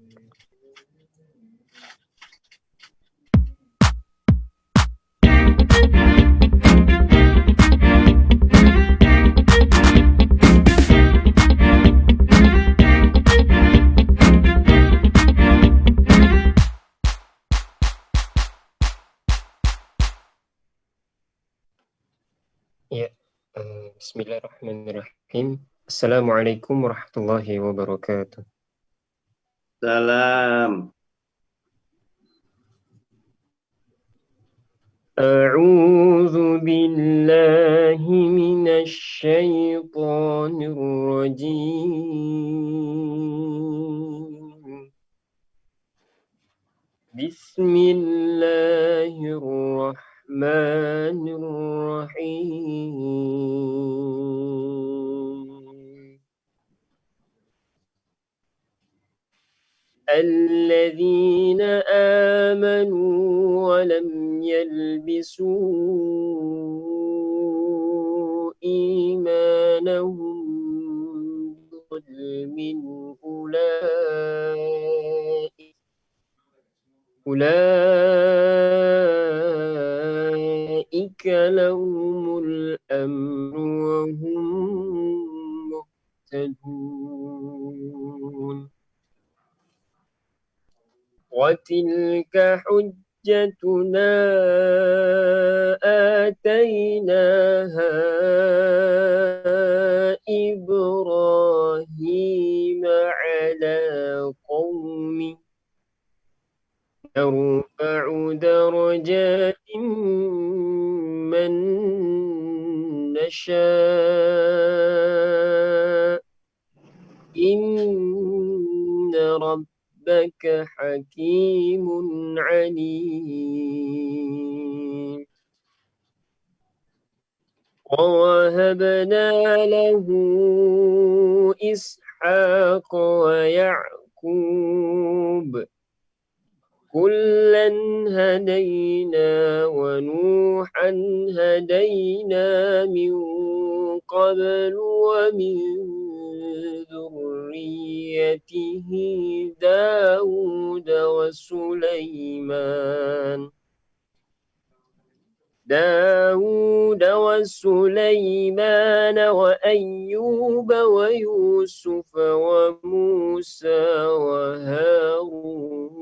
Ya, Bismillahirrahmanirrahim. Assalamualaikum warahmatullahi wabarakatuh. Salam. أعوذ بالله من الشيطان الرجيم. بسم الله الرحمن الرحيم. الذين آمنوا ولم يلبسوا إيمانهم بظلم أولئك لهم الأمن وهم مهتدون. وتلك حجتنا آتيناها إبراهيم على قومه نرفع درجات من نشاء إن ربك حكيم عليم. ووهبنا له إسحاق ويعقوب كلا هدينا ونوحا هدينا من قبل ومن ذريته داود وسليمان وأيوب ويوسف وموسى وهارون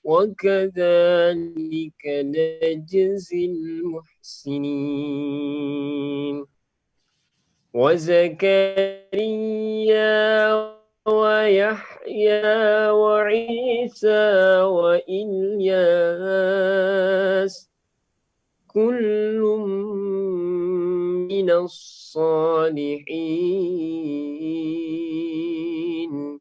وكذلك نجزي المحسنين. وزكريا ويحيى وعيسى وإلياس كل من الصالحين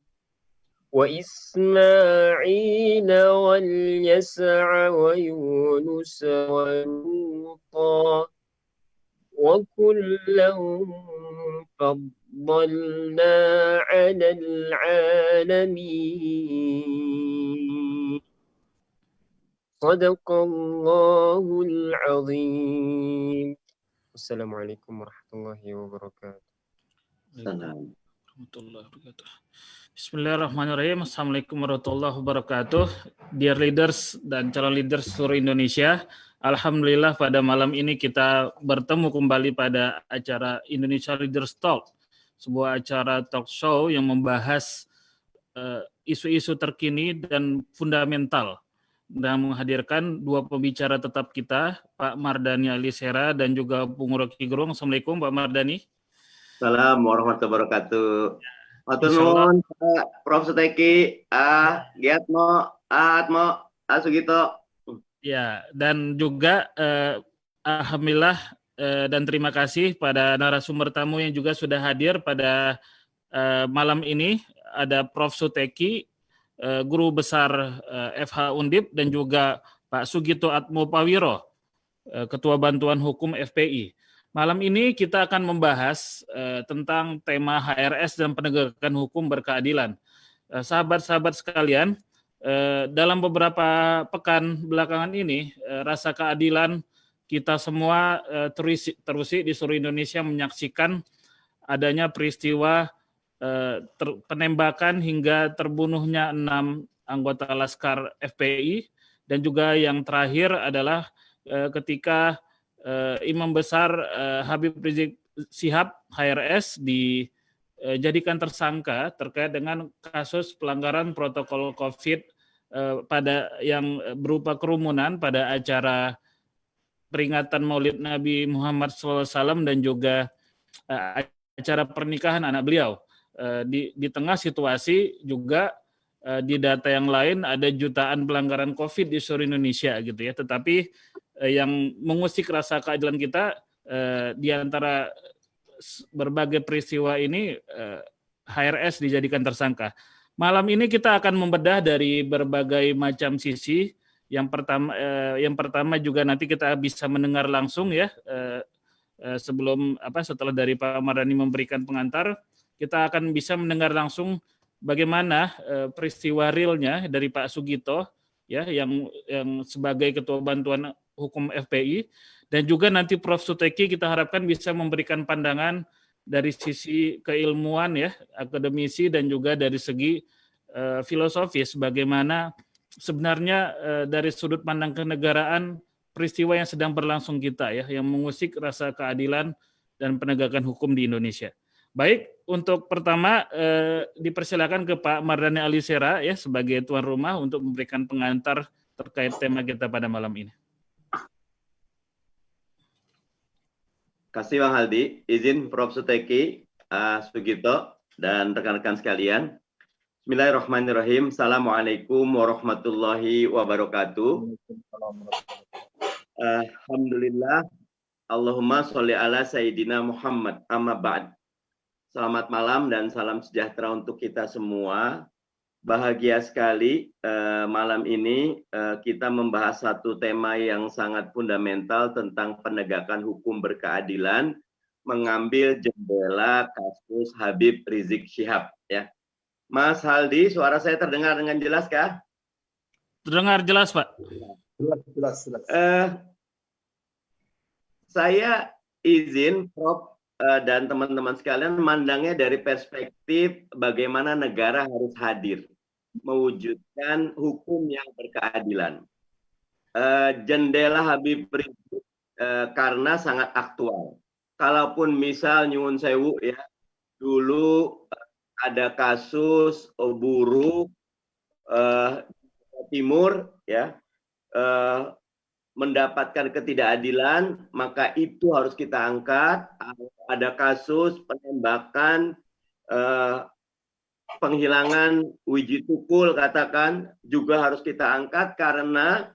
وإسماعيل واليسع ويونس ولوطا وكلا فضلنا على العالمين. صدق الله العظيم. Assalamualaikum warahmatullahi wabarakatuh. Salam. Warahmatullahi wabarakatuh. Bismillahirrahmanirrahim. Assalamualaikum warahmatullahi wabarakatuh. Dear leaders dan calon leaders seluruh Indonesia, alhamdulillah pada malam ini kita bertemu kembali pada acara Indonesia Leaders Talk, sebuah acara talk show yang membahas isu-isu terkini dan fundamental dan menghadirkan dua pembicara tetap kita, Pak Mardhani Alisera dan juga Bung Rocky Gerung. Assalamualaikum Pak Mardhani. Salam warahmatullahi wabarakatuh. Matur nuwun Pak Prof Suteki, Giatmo, Atmo, Sugito. Ya, dan juga alhamdulillah dan terima kasih pada narasumber tamu yang juga sudah hadir pada malam ini. Ada Prof Suteki, Guru Besar FH Undip, dan juga Pak Sugito Atmopawiro, Ketua Bantuan Hukum FPI. Malam ini kita akan membahas tentang tema HRS dan penegakan hukum berkeadilan. Sahabat-sahabat sekalian, dalam beberapa pekan belakangan ini, rasa keadilan kita semua terusik di seluruh Indonesia menyaksikan adanya peristiwa penembakan hingga terbunuhnya 6 anggota Laskar FPI, dan juga yang terakhir adalah ketika Imam Besar Habib Rizik Syihab HRS dijadikan tersangka terkait dengan kasus pelanggaran protokol COVID pada yang berupa kerumunan pada acara peringatan Maulid Nabi Muhammad SAW dan juga acara pernikahan anak beliau. Di tengah situasi juga di data yang lain ada jutaan pelanggaran COVID di seluruh Indonesia gitu ya. Tetapi yang mengusik rasa keadilan kita di antara berbagai peristiwa ini HRS dijadikan tersangka. Malam ini kita akan membedah dari berbagai macam sisi. Yang pertama juga nanti kita bisa mendengar langsung ya setelah dari Pak Mardhani memberikan pengantar, kita akan bisa mendengar langsung bagaimana peristiwa realnya dari Pak Sugito ya yang sebagai Ketua Bantuan Hukum FPI, dan juga nanti Prof. Suteki kita harapkan bisa memberikan pandangan dari sisi keilmuan ya, akademisi, dan juga dari segi filosofis bagaimana sebenarnya dari sudut pandang kenegaraan peristiwa yang sedang berlangsung kita ya, yang mengusik rasa keadilan dan penegakan hukum di Indonesia. Baik, untuk pertama dipersilakan ke Pak Mardhani Alisera ya sebagai tuan rumah untuk memberikan pengantar terkait tema kita pada malam ini. Kasih Bang Haldi, izin Prof. Suteki, Sugito, dan rekan-rekan sekalian. Bismillahirrahmanirrahim. Assalamualaikum warahmatullahi wabarakatuh. Alhamdulillah. Allahumma sholli ala Sayyidina Muhammad. Amma ba'd. Selamat malam dan salam sejahtera untuk kita semua. Bahagia sekali malam ini kita membahas satu tema yang sangat fundamental tentang penegakan hukum berkeadilan, mengambil jendela kasus Habib Rizik Syihab ya. Mas Haldi, suara saya terdengar dengan jelas kah? Terdengar jelas, Pak. Jelas. Saya izin Prof dan teman-teman sekalian memandangnya dari perspektif bagaimana negara harus hadir mewujudkan hukum yang berkeadilan. Jendela Habib Rizik karena sangat aktual. Kalaupun misal nyuwun sewu ya, dulu ada kasus buruh Timur ya mendapatkan ketidakadilan, maka itu harus kita angkat. Ada kasus penembakan, penghilangan Wiji Tukul katakan juga harus kita angkat, karena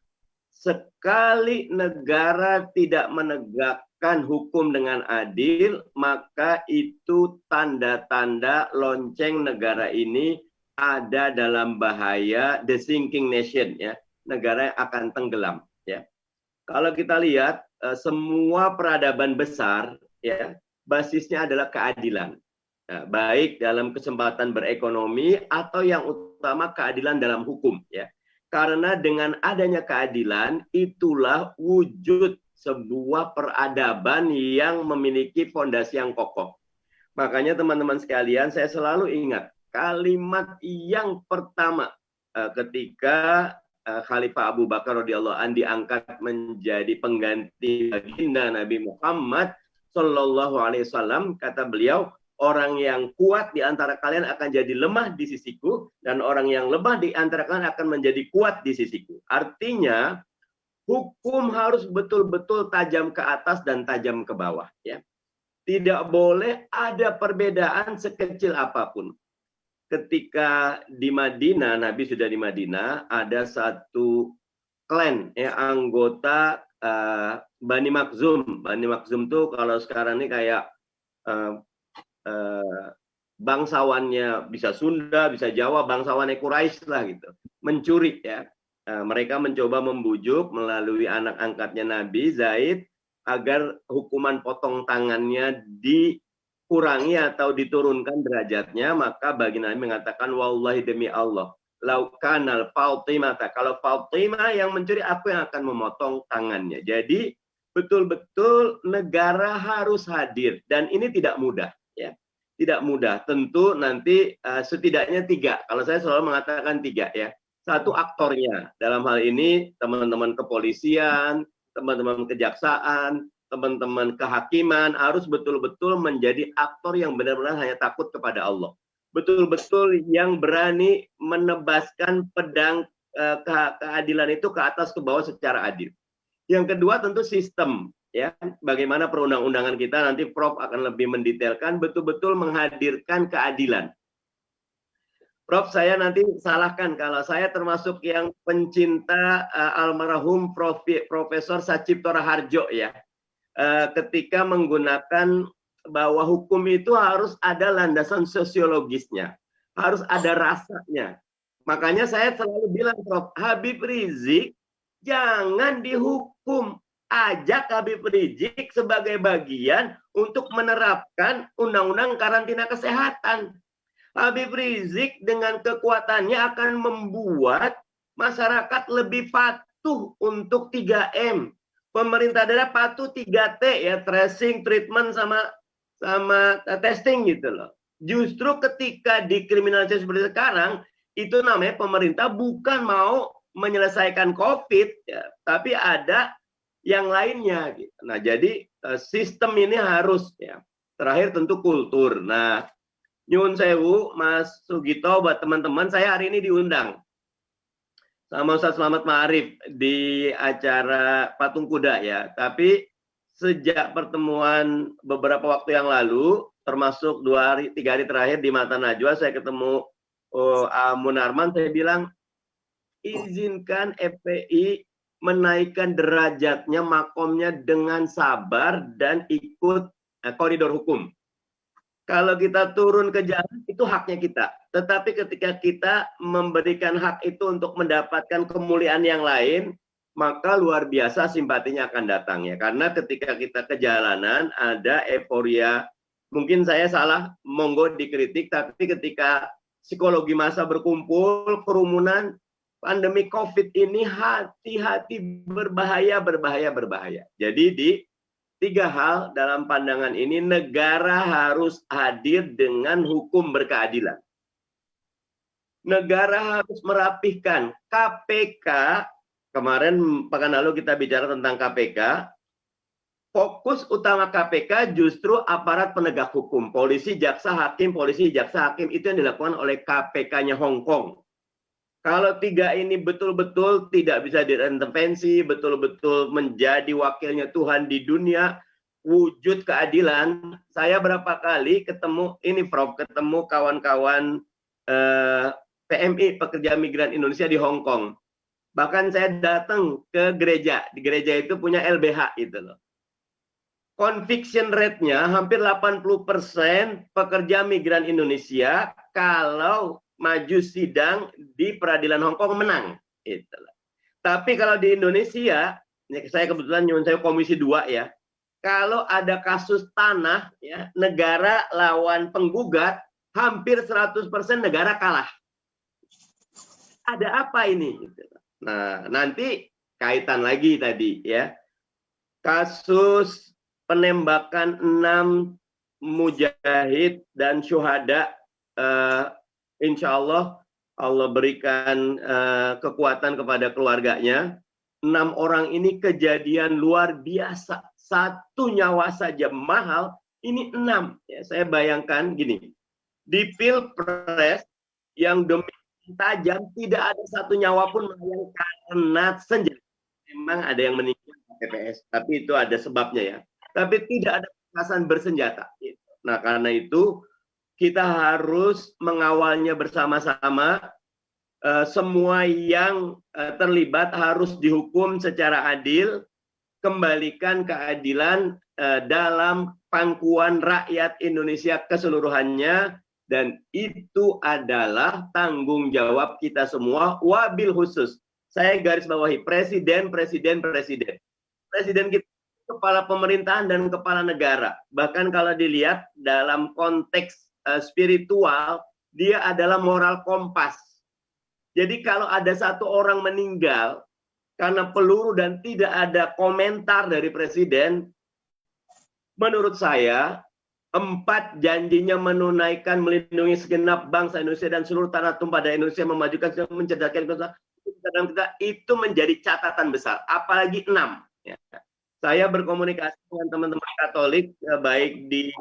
sekali negara tidak menegakkan hukum dengan adil, maka itu tanda-tanda lonceng negara ini ada dalam bahaya the sinking nation ya, negara yang akan tenggelam ya. Kalau kita lihat semua peradaban besar ya, basisnya adalah keadilan. Nah, baik dalam kesempatan berekonomi atau yang utama keadilan dalam hukum ya. Karena dengan adanya keadilan itulah wujud sebuah peradaban yang memiliki fondasi yang kokoh. Makanya teman-teman sekalian, saya selalu ingat kalimat yang pertama ketika Khalifah Abu Bakar radhiyallahu anhu diangkat menjadi pengganti baginda Nabi Muhammad sallallahu alaihi wasallam, kata beliau, orang yang kuat di antara kalian akan jadi lemah di sisiku, dan orang yang lemah di antara kalian akan menjadi kuat di sisiku. Artinya hukum harus betul-betul tajam ke atas dan tajam ke bawah ya. Tidak boleh ada perbedaan sekecil apapun. Ketika di Madinah, Nabi sudah di Madinah, ada satu klan ya, anggota Bani Makhzum. Bani Makhzum tuh kalau sekarang ini kayak bangsawannya bisa Sunda, bisa Jawa, bangsawannya Quraisy lah gitu. Mencuri ya. Mereka mencoba membujuk melalui anak angkatnya Nabi Zaid agar hukuman potong tangannya dikurangi atau diturunkan derajatnya. Maka baginda Nabi mengatakan, wallahi demi Allah, laukanal Fatimah, kalau Fatimah yang mencuri, aku yang akan memotong tangannya. Jadi betul-betul negara harus hadir, dan ini tidak mudah ya. tidak mudah. Tentu nanti setidaknya 3. Kalau saya selalu mengatakan 3 ya. Satu, aktornya. Dalam hal ini teman-teman kepolisian, teman-teman kejaksaan, teman-teman kehakiman harus betul-betul menjadi aktor yang benar-benar hanya takut kepada Allah. Betul-betul yang berani menebaskan pedang keadilan itu ke atas ke bawah secara adil. Yang kedua tentu sistem. Ya, bagaimana perundang-undangan kita nanti Prof akan lebih mendetailkan, betul-betul menghadirkan keadilan. Prof, saya nanti salahkan kalau saya termasuk yang pencinta almarhum Profesor Sacipto Raharjo ya. Ketika menggunakan bahwa hukum itu harus ada landasan sosiologisnya, harus ada rasanya. Makanya saya selalu bilang, Prof, Habib Rizik jangan dihukum. Ajak Habib Rizik sebagai bagian untuk menerapkan undang-undang karantina kesehatan. Habib Rizik dengan kekuatannya akan membuat masyarakat lebih patuh untuk 3M. Pemerintah daerah patuh 3T ya, tracing, treatment sama testing gitu loh. Justru ketika dikriminalisasi seperti sekarang, itu namanya pemerintah bukan mau menyelesaikan COVID ya, tapi ada yang lainnya. Gitu. Nah, jadi sistem ini harus ya. Terakhir tentu kultur. Nah, nyun sewu, Mas Sugito, buat teman-teman, saya hari ini diundang sama Ustaz Selamat Ma'arif di acara Patung Kuda ya. Tapi sejak pertemuan beberapa waktu yang lalu, termasuk 3 hari terakhir di Mata Najwa, saya ketemu Munarman, saya bilang, izinkan FPI menaikkan derajatnya, makomnya dengan sabar dan ikut koridor hukum. Kalau kita turun ke jalan, itu haknya kita. Tetapi ketika kita memberikan hak itu untuk mendapatkan kemuliaan yang lain, maka luar biasa simpatinya akan datang ya. Karena ketika kita ke jalanan, ada euforia. Mungkin saya salah, monggo dikritik, tapi ketika psikologi massa berkumpul, kerumunan, pandemi COVID ini hati-hati, berbahaya. Jadi di 3 hal dalam pandangan ini, negara harus hadir dengan hukum berkeadilan. Negara harus merapihkan KPK. Kemarin pekan lalu kita bicara tentang KPK. Fokus utama KPK justru aparat penegak hukum. Polisi, jaksa, hakim, itu yang dilakukan oleh KPK-nya Hong Kong. Kalau 3 ini betul-betul tidak bisa diintervensi, betul-betul menjadi wakilnya Tuhan di dunia, wujud keadilan. Saya berapa kali ketemu, ini Prof, ketemu kawan-kawan PMI, Pekerja Migran Indonesia di Hong Kong. Bahkan saya datang ke gereja, di gereja itu punya LBH itu loh. Conviction rate-nya hampir 80% pekerja migran Indonesia kalau maju sidang di peradilan Hong Kong menang. Itulah. Tapi kalau di Indonesia, saya kebetulan nyuwun saya Komisi 2 ya. Kalau ada kasus tanah ya, negara lawan penggugat, hampir 100% negara kalah. Ada apa ini? Nah, nanti kaitan lagi tadi ya. Kasus penembakan 6 mujahid dan syuhada, insya Allah berikan kekuatan kepada keluarganya. 6 orang ini kejadian luar biasa. 1 nyawa saja mahal, ini 6. Ya, saya bayangkan gini, di Pilpres yang demi tajam tidak ada 1 nyawa pun yang karena senjata. Memang ada yang meninggal TPS, tapi itu ada sebabnya ya. Tapi tidak ada kekerasan bersenjata. Nah, karena itu kita harus mengawalnya bersama-sama. Semua yang terlibat harus dihukum secara adil, kembalikan keadilan dalam pangkuan rakyat Indonesia keseluruhannya, dan itu adalah tanggung jawab kita semua, wabil khusus. Saya garis bawahi presiden kita, kepala pemerintahan dan kepala negara. Bahkan kalau dilihat dalam konteks spiritual, dia adalah moral kompas. Jadi kalau ada 1 orang meninggal karena peluru dan tidak ada komentar dari presiden, menurut saya 4, janjinya menunaikan melindungi segenap bangsa Indonesia dan seluruh tanah tumpah darah Indonesia, memajukan dan mencerdaskan kita, itu menjadi catatan besar. Apalagi 6. Ya. Saya berkomunikasi dengan teman-teman Katolik baik di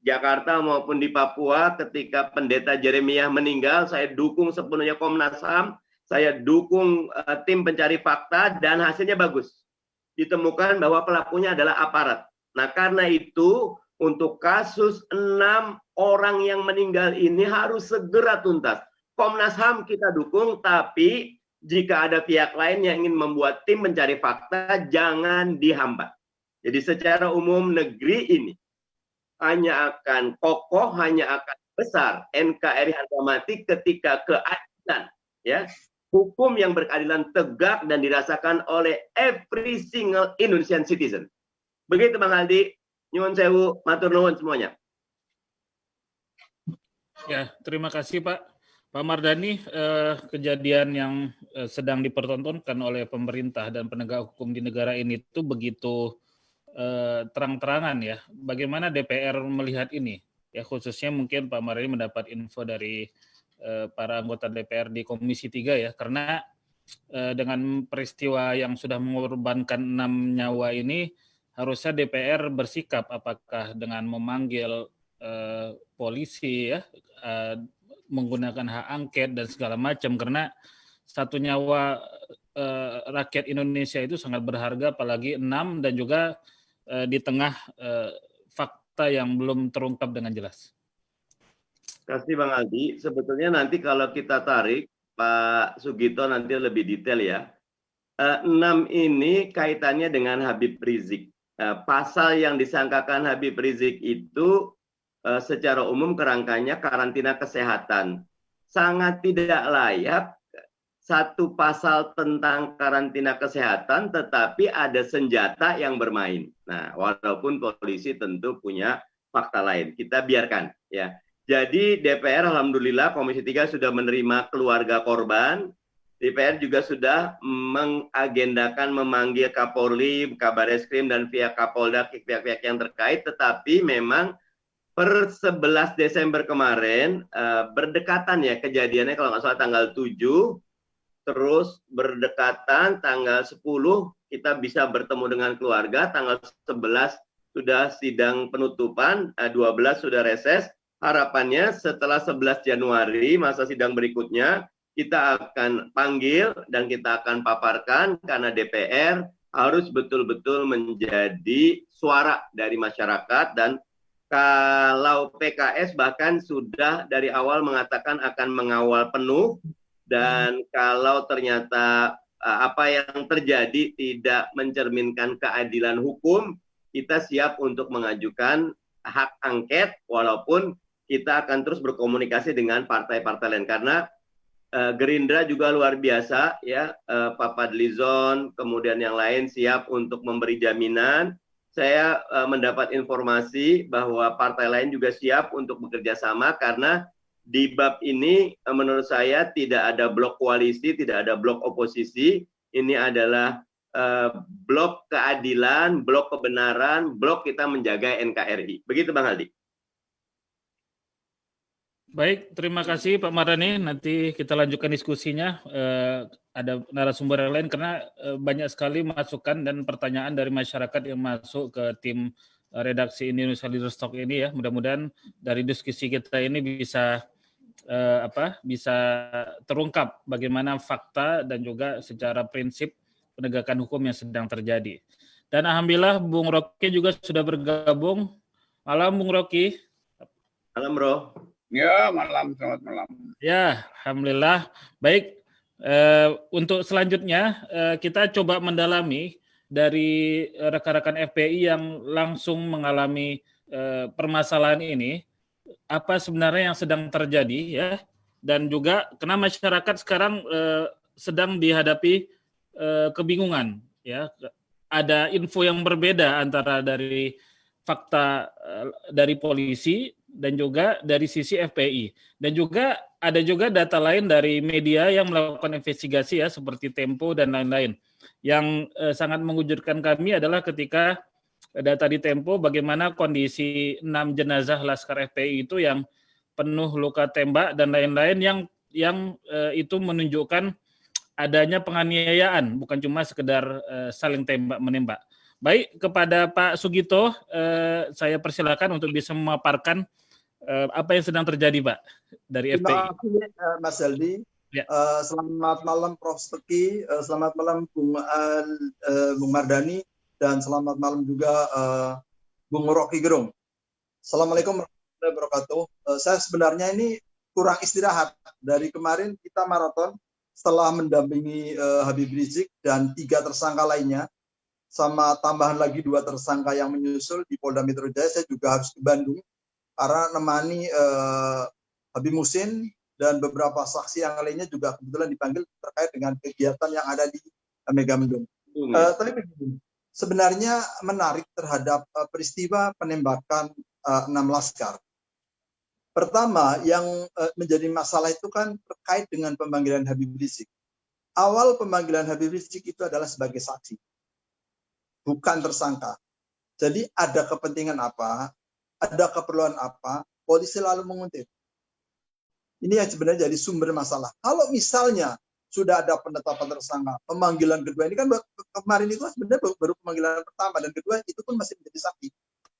Jakarta maupun di Papua ketika Pendeta Jeremiah meninggal. Saya dukung sepenuhnya Komnas HAM, saya dukung tim pencari fakta, dan hasilnya bagus. Ditemukan bahwa pelakunya adalah aparat. Nah, karena itu untuk kasus 6 orang yang meninggal ini harus segera tuntas. Komnas HAM kita dukung, tapi jika ada pihak lain yang ingin membuat tim mencari fakta, jangan dihambat. Jadi secara umum negeri ini hanya akan kokoh, hanya akan besar NKRI harga mati ketika keadilan, ya, hukum yang berkeadilan tegak dan dirasakan oleh every single Indonesian citizen. Begitu Bang Aldi, nyuwun sewu, matur nuwun semuanya. Ya, terima kasih Pak. Pak Mardhani, kejadian yang sedang dipertontonkan oleh pemerintah dan penegak hukum di negara ini itu begitu terang-terangan ya. Bagaimana DPR melihat ini? Ya, khususnya mungkin Pak Mardhani mendapat info dari para anggota DPR di Komisi 3 ya, karena dengan peristiwa yang sudah mengorbankan 6 nyawa ini, harusnya DPR bersikap apakah dengan memanggil polisi ya, menggunakan hak angket dan segala macam, karena satu nyawa rakyat Indonesia itu sangat berharga, apalagi 6 dan juga di tengah fakta yang belum terungkap dengan jelas. Terima kasih Bang Aldi. Sebetulnya nanti kalau kita tarik, Pak Sugito nanti lebih detail ya. 6 ini kaitannya dengan Habib Rizik. Pasal yang disangkakan Habib Rizik itu secara umum kerangkanya karantina kesehatan. Sangat tidak layak satu pasal tentang karantina kesehatan tetapi ada senjata yang bermain. Nah, walaupun polisi tentu punya fakta lain. Kita biarkan ya. Jadi DPR alhamdulillah Komisi 3 sudah menerima keluarga korban. DPR juga sudah mengagendakan memanggil Kapolri, Kabareskrim dan pihak Kapolda, pihak-pihak yang terkait, tetapi memang per 11 Desember kemarin berdekatan ya kejadiannya, kalau nggak salah tanggal 7, terus berdekatan tanggal 10 kita bisa bertemu dengan keluarga, tanggal 11 sudah sidang penutupan, 12 sudah reses. Harapannya setelah 11 Januari masa sidang berikutnya kita akan panggil dan kita akan paparkan, karena DPR harus betul-betul menjadi suara dari masyarakat. Dan kalau PKS bahkan sudah dari awal mengatakan akan mengawal penuh, dan kalau ternyata apa yang terjadi tidak mencerminkan keadilan hukum, kita siap untuk mengajukan hak angket, walaupun kita akan terus berkomunikasi dengan partai-partai lain, karena Gerindra juga luar biasa ya, Pak Fadlizon, kemudian yang lain siap untuk memberi jaminan. Saya mendapat informasi bahwa partai lain juga siap untuk bekerja sama, karena di bab ini menurut saya tidak ada blok koalisi, tidak ada blok oposisi. Ini adalah blok keadilan, blok kebenaran, blok kita menjaga NKRI. Begitu Bang Aldi. Baik, terima kasih Pak Mardhani. Nanti kita lanjutkan diskusinya. Ada narasumber yang lain, karena banyak sekali masukan dan pertanyaan dari masyarakat yang masuk ke tim redaksi Indonesia Leaders Talk ini ya. Mudah-mudahan dari diskusi kita ini bisa bisa terungkap bagaimana fakta dan juga secara prinsip penegakan hukum yang sedang terjadi. Dan alhamdulillah Bung Rocky juga sudah bergabung. Malam Bung Rocky. Malam Bro. Ya, malam, selamat malam. Ya, alhamdulillah. Baik, untuk selanjutnya kita coba mendalami dari rekan-rekan FPI yang langsung mengalami permasalahan ini, apa sebenarnya yang sedang terjadi ya, dan juga karena masyarakat sekarang sedang dihadapi kebingungan ya, ada info yang berbeda antara dari fakta dari polisi dan juga dari sisi FPI, dan juga ada juga data lain dari media yang melakukan investigasi ya, seperti Tempo dan lain-lain. Yang sangat mengejutkan kami adalah ketika data di Tempo bagaimana kondisi 6 jenazah Laskar FPI itu yang penuh luka tembak dan lain-lain yang itu menunjukkan adanya penganiayaan, bukan cuma sekedar saling tembak menembak. Baik, kepada Pak Sugito, saya persilakan untuk bisa memaparkan apa yang sedang terjadi, Pak, dari FPI. Terima kasih, Mas Heldi. Ya. Selamat malam Prof. Teki, selamat malam Bung Mardani, dan selamat malam juga Bung Rocky Gerung. Assalamualaikum warahmatullahi wabarakatuh. Saya sebenarnya ini kurang istirahat. Dari kemarin kita maraton setelah mendampingi Habib Rizik dan 3 tersangka lainnya, sama tambahan lagi 2 tersangka yang menyusul di Polda Metro Jaya. Saya juga harus ke Bandung karena menemani Habib Musin dan beberapa saksi yang lainnya juga kebetulan dipanggil terkait dengan kegiatan yang ada di Megamendung. Tapi begini, sebenarnya menarik terhadap peristiwa penembakan 6 laskar. Pertama, yang menjadi masalah itu kan terkait dengan pemanggilan Habib Rizik. Awal pemanggilan Habib Rizik itu adalah sebagai saksi, bukan tersangka. Jadi ada kepentingan apa, ada keperluan apa, polisi lalu menguntit. Ini yang sebenarnya jadi sumber masalah. Kalau misalnya sudah ada penetapan tersangka, pemanggilan kedua ini kan kemarin itu sebenarnya baru pemanggilan pertama, dan kedua itu pun masih menjadi saksi.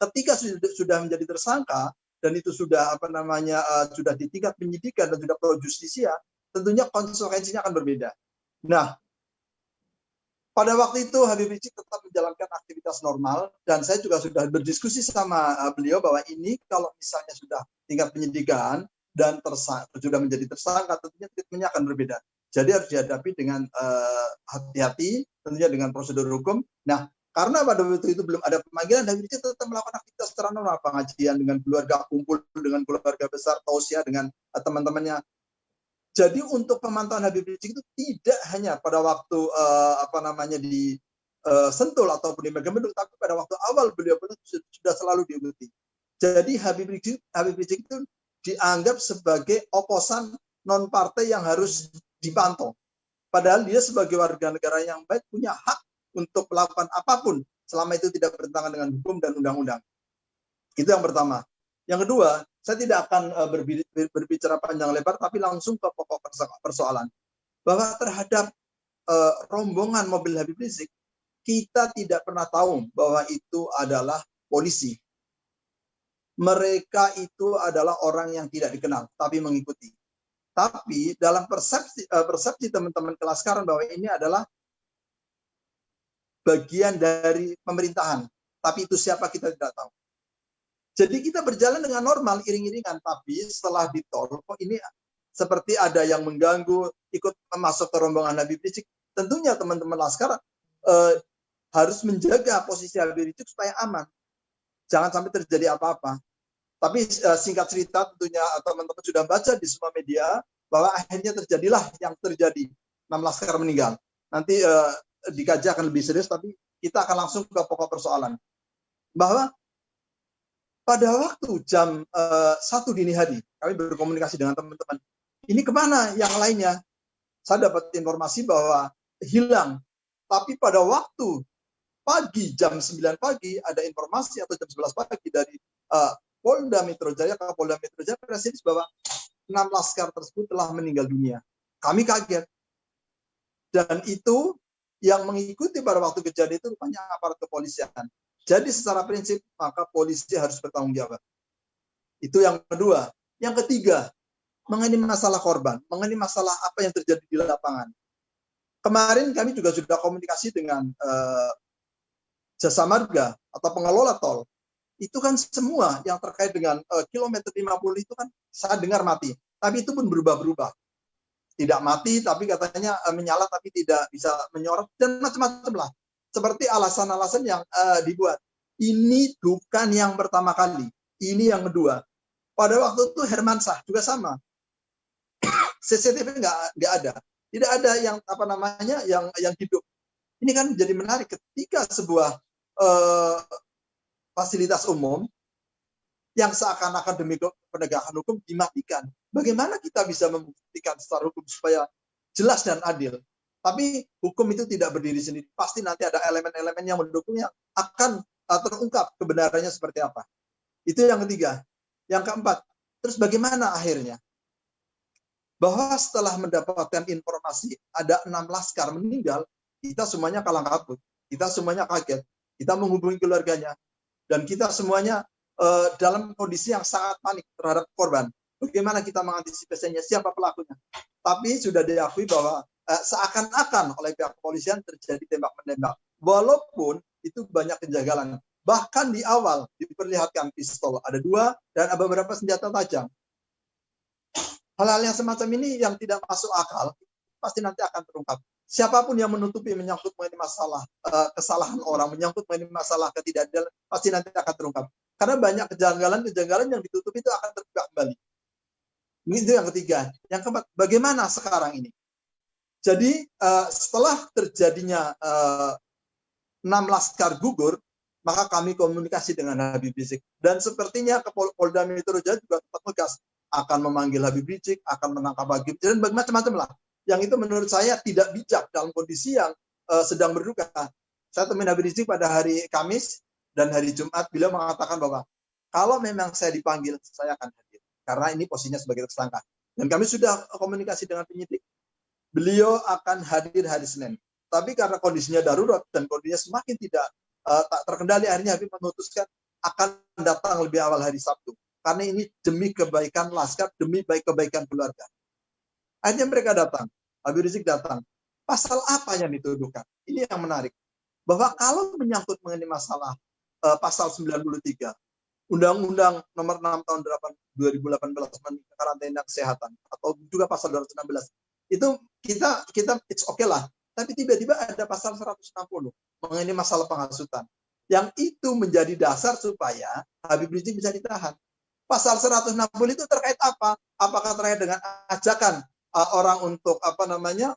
Ketika sudah menjadi tersangka dan itu sudah sudah di tingkat penyidikan dan sudah pro justisia, tentunya konsekuensinya akan berbeda. Nah, pada waktu itu Habib Rizik tetap menjalankan aktivitas normal, dan saya juga sudah berdiskusi sama beliau bahwa ini kalau misalnya sudah tingkat penyidikan dan sudah menjadi tersangka, tentunya treatmentnya akan berbeda. Jadi harus dihadapi dengan hati-hati, tentunya dengan prosedur hukum. Nah, karena pada waktu itu belum ada pemanggilan, Habib Rizik tetap melakukan aktivitas secara normal, pengajian dengan keluarga, kumpul dengan keluarga besar, tausiah dengan teman-temannya. Jadi untuk pemantauan Habib Rizik itu tidak hanya pada waktu di Sentul ataupun di Megamendung, tapi pada waktu awal beliau pun sudah selalu diikuti. Jadi Habib Rizik itu dianggap sebagai oposan non partai yang harus dipantau. Padahal dia sebagai warga negara yang baik punya hak untuk melakukan apapun selama itu tidak bertentangan dengan hukum dan undang-undang. Itu yang pertama. Yang kedua, saya tidak akan berbicara panjang lebar, tapi langsung ke pokok persoalan. Bahwa terhadap rombongan mobil Habib Rizik, kita tidak pernah tahu bahwa itu adalah polisi. Mereka itu adalah orang yang tidak dikenal, tapi mengikuti. Tapi dalam persepsi teman-teman kelaskaran bahwa ini adalah bagian dari pemerintahan, tapi itu siapa kita tidak tahu. Jadi kita berjalan dengan normal, iring-iringan, tapi setelah di tol, kok ini seperti ada yang mengganggu, ikut masuk ke rombongan Habib Rizik. Tentunya teman-teman laskar harus menjaga posisi Habib Rizik supaya aman. Jangan sampai terjadi apa-apa. Tapi singkat cerita, tentunya teman-teman sudah baca di semua media, bahwa akhirnya terjadilah yang terjadi. 6 laskar meninggal. Nanti dikaji akan lebih serius, tapi kita akan langsung ke pokok persoalan. Bahwa pada waktu jam 1 dini hari, kami berkomunikasi dengan teman-teman. Ini kemana yang lainnya? Saya dapat informasi bahwa hilang. Tapi pada waktu pagi, jam 9 pagi, ada informasi atau jam 11 pagi dari Polda Metro Jaya, Kapolda Metro Jaya, presiden bahwa 6 laskar tersebut telah meninggal dunia. Kami kaget. Dan itu yang mengikuti pada waktu kejadian itu rupanya aparat kepolisian. Jadi secara prinsip maka polisi harus bertanggung jawab. Itu yang kedua. Yang ketiga, mengenai masalah korban, mengenai masalah apa yang terjadi di lapangan. Kemarin kami juga sudah komunikasi dengan jasa marga atau pengelola tol. Itu kan semua yang terkait dengan kilometer 50 itu kan saya dengar mati. Tapi itu pun berubah-berubah. Tidak mati, tapi katanya menyala, tapi tidak bisa menyorot, dan macam-macam lah. Seperti alasan-alasan yang dibuat. Ini bukan yang pertama kali. Ini yang kedua. Pada waktu itu Hermansyah juga sama. CCTV nggak ada. Tidak ada yang yang hidup. Ini kan jadi menarik ketika sebuah fasilitas umum yang seakan-akan demi penegakan hukum dimatikan. Bagaimana kita bisa membuktikan secara hukum supaya jelas dan adil? Tapi hukum itu tidak berdiri sendiri. Pasti nanti ada elemen-elemen yang mendukung yang akan terungkap kebenarannya seperti apa. Itu yang ketiga. Yang keempat, terus bagaimana akhirnya? Bahwa setelah mendapatkan informasi ada 6 laskar meninggal, kita semuanya kalang kabut, kita semuanya kaget, kita menghubungi keluarganya, dan kita semuanya dalam kondisi yang sangat panik terhadap korban. Bagaimana kita mengantisipasinya, siapa pelakunya? Tapi sudah diakui bahwa seakan-akan oleh pihak kepolisian terjadi tembak-menembak. Walaupun itu banyak kejanggalan. Bahkan di awal diperlihatkan pistol ada 2 dan ada beberapa senjata tajam. Hal-hal yang semacam ini yang tidak masuk akal pasti nanti akan terungkap. Siapapun yang menutupi menyangkut mengenai masalah kesalahan orang, menyangkut mengenai masalah ketidakadilan, pasti nanti akan terungkap. Karena banyak kejanggalan yang ditutup itu akan terbuka kembali. Itu yang ketiga. Yang keempat, bagaimana sekarang ini? Jadi setelah terjadinya 6 laskar gugur, maka kami komunikasi dengan Habib Rizik. Dan sepertinya Polda Metro Jaya juga tetap tegas akan memanggil Habib Rizik, akan menangkap Habib Rizik, dan macam-macam lah. Yang itu menurut saya tidak bijak dalam kondisi yang sedang berduka. Saya temui Habib Rizik pada hari Kamis dan hari Jumat, beliau mengatakan bahwa kalau memang saya dipanggil, saya akan hadir. Karena ini posisinya sebagai tersangka. Dan kami sudah komunikasi dengan penyidik. Beliau akan hadir hari Senin. Tapi karena kondisinya darurat dan kondisinya semakin tidak tak terkendali, akhirnya Habib memutuskan akan datang lebih awal hari Sabtu. Karena ini demi kebaikan laskar, demi kebaikan keluarga. Akhirnya mereka datang. Habib Rizik datang. Pasal apa yang dituduhkan? Ini yang menarik. Bahwa kalau menyangkut mengenai masalah pasal 93, Undang-Undang nomor 6 tahun 2018 mengenai karantina kesehatan, atau juga pasal 216, itu kita it's okay lah. Tapi tiba-tiba ada pasal 160 mengenai masalah penghasutan. Yang itu menjadi dasar supaya Habib Rizik bisa ditahan. Pasal 160 itu terkait apa? Apakah terkait dengan ajakan orang untuk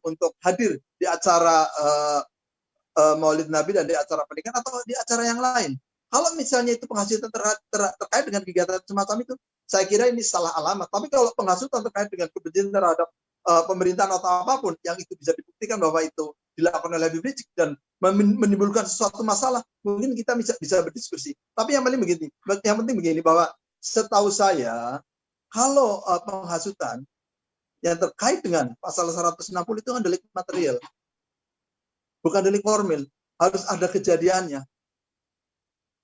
untuk hadir di acara Maulid Nabi dan di acara pernikahan atau di acara yang lain? Kalau misalnya itu penghasutan terkait dengan kegiatan semacam itu, saya kira ini salah alamat. Tapi kalau penghasutan terkait dengan kebencian terhadap pemerintahan atau apapun yang itu bisa dibuktikan bahwa itu dilakukan oleh Habib Rizik dan menimbulkan sesuatu masalah, mungkin kita bisa berdiskusi. Tapi yang penting begini bahwa setahu saya kalau penghasutan yang terkait dengan pasal 160 itu kan delik material, bukan delik formil, harus ada kejadiannya.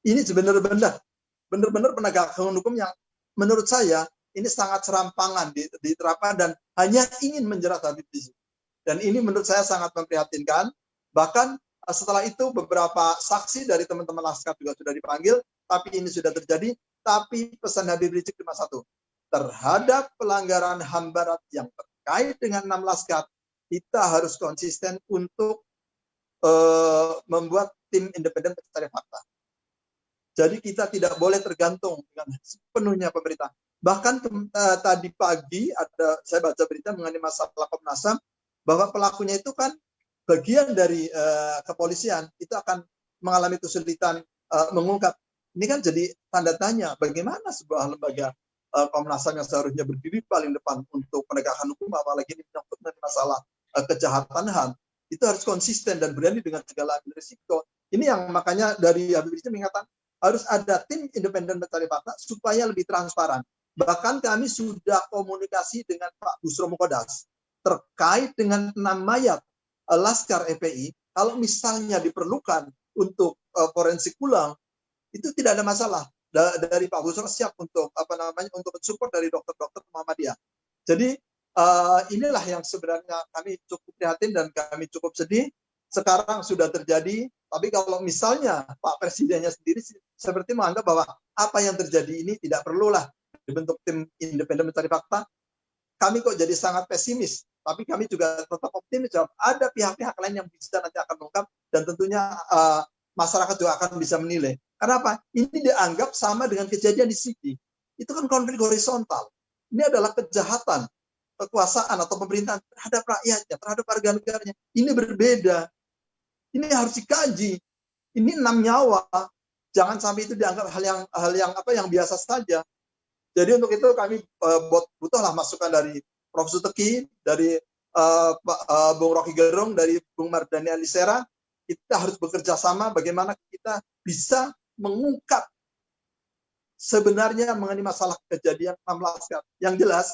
Ini benar-benar penegakan hukum yang menurut saya ini sangat serampangan diterapkan dan hanya ingin menjerat Habib Rizik. Dan ini menurut saya sangat memprihatinkan. Bahkan setelah itu beberapa saksi dari teman-teman laskar juga sudah dipanggil, tapi ini sudah terjadi. Tapi pesan Habib Rizik cuma satu, terhadap pelanggaran HAM Barat yang terkait dengan 6 laskar, kita harus konsisten untuk membuat tim independen pencari fakta. Jadi kita tidak boleh tergantung dengan sepenuhnya pemerintah. Bahkan tadi pagi saya baca berita mengenai masalah Komnas HAM, bahwa pelakunya itu kan bagian dari kepolisian, itu akan mengalami kesulitan mengungkap. Ini kan jadi tanda tanya, bagaimana sebuah lembaga Komnas HAM yang seharusnya berdiri paling depan untuk penegakan hukum, apalagi ini menyangkut masalah kejahatan HAM, itu harus konsisten dan berani dengan segala risiko. Ini yang makanya dari Habib Rizik mengatakan harus ada tim independen mencari fakta supaya lebih transparan. Bahkan kami sudah komunikasi dengan Pak Busro Mukodas terkait dengan 6 mayat Laskar FPI. Kalau misalnya diperlukan untuk forensik ulang, itu tidak ada masalah. Dari Pak Busro siap untuk untuk mensupport dari dokter-dokter Muhammadiyah. Jadi inilah yang sebenarnya kami cukup prihatin dan kami cukup sedih. Sekarang sudah terjadi, tapi kalau misalnya Pak Presidennya sendiri seperti menganggap bahwa apa yang terjadi ini tidak perlulah dibentuk tim independen mencari fakta, kami kok jadi sangat pesimis. Tapi kami juga tetap optimis bahwa ada pihak-pihak lain yang bisa nanti akan mengungkap dan tentunya masyarakat juga akan bisa menilai. Kenapa? Ini dianggap sama dengan kejadian di Sigi. Itu kan konflik horizontal. Ini adalah kejahatan kekuasaan atau pemerintahan terhadap rakyatnya, terhadap warga negaranya. Ini berbeda. Ini harus dikaji. Ini 6 nyawa. Jangan sampai itu dianggap hal yang biasa saja. Jadi untuk itu kami butuhlah masukan dari Prof. Suteki, dari Bung Rocky Gerung, dari Bung Mardhani Alisera. Kita harus bekerja sama bagaimana kita bisa mengungkap sebenarnya mengenai masalah kejadian 6 Laskar. Yang jelas,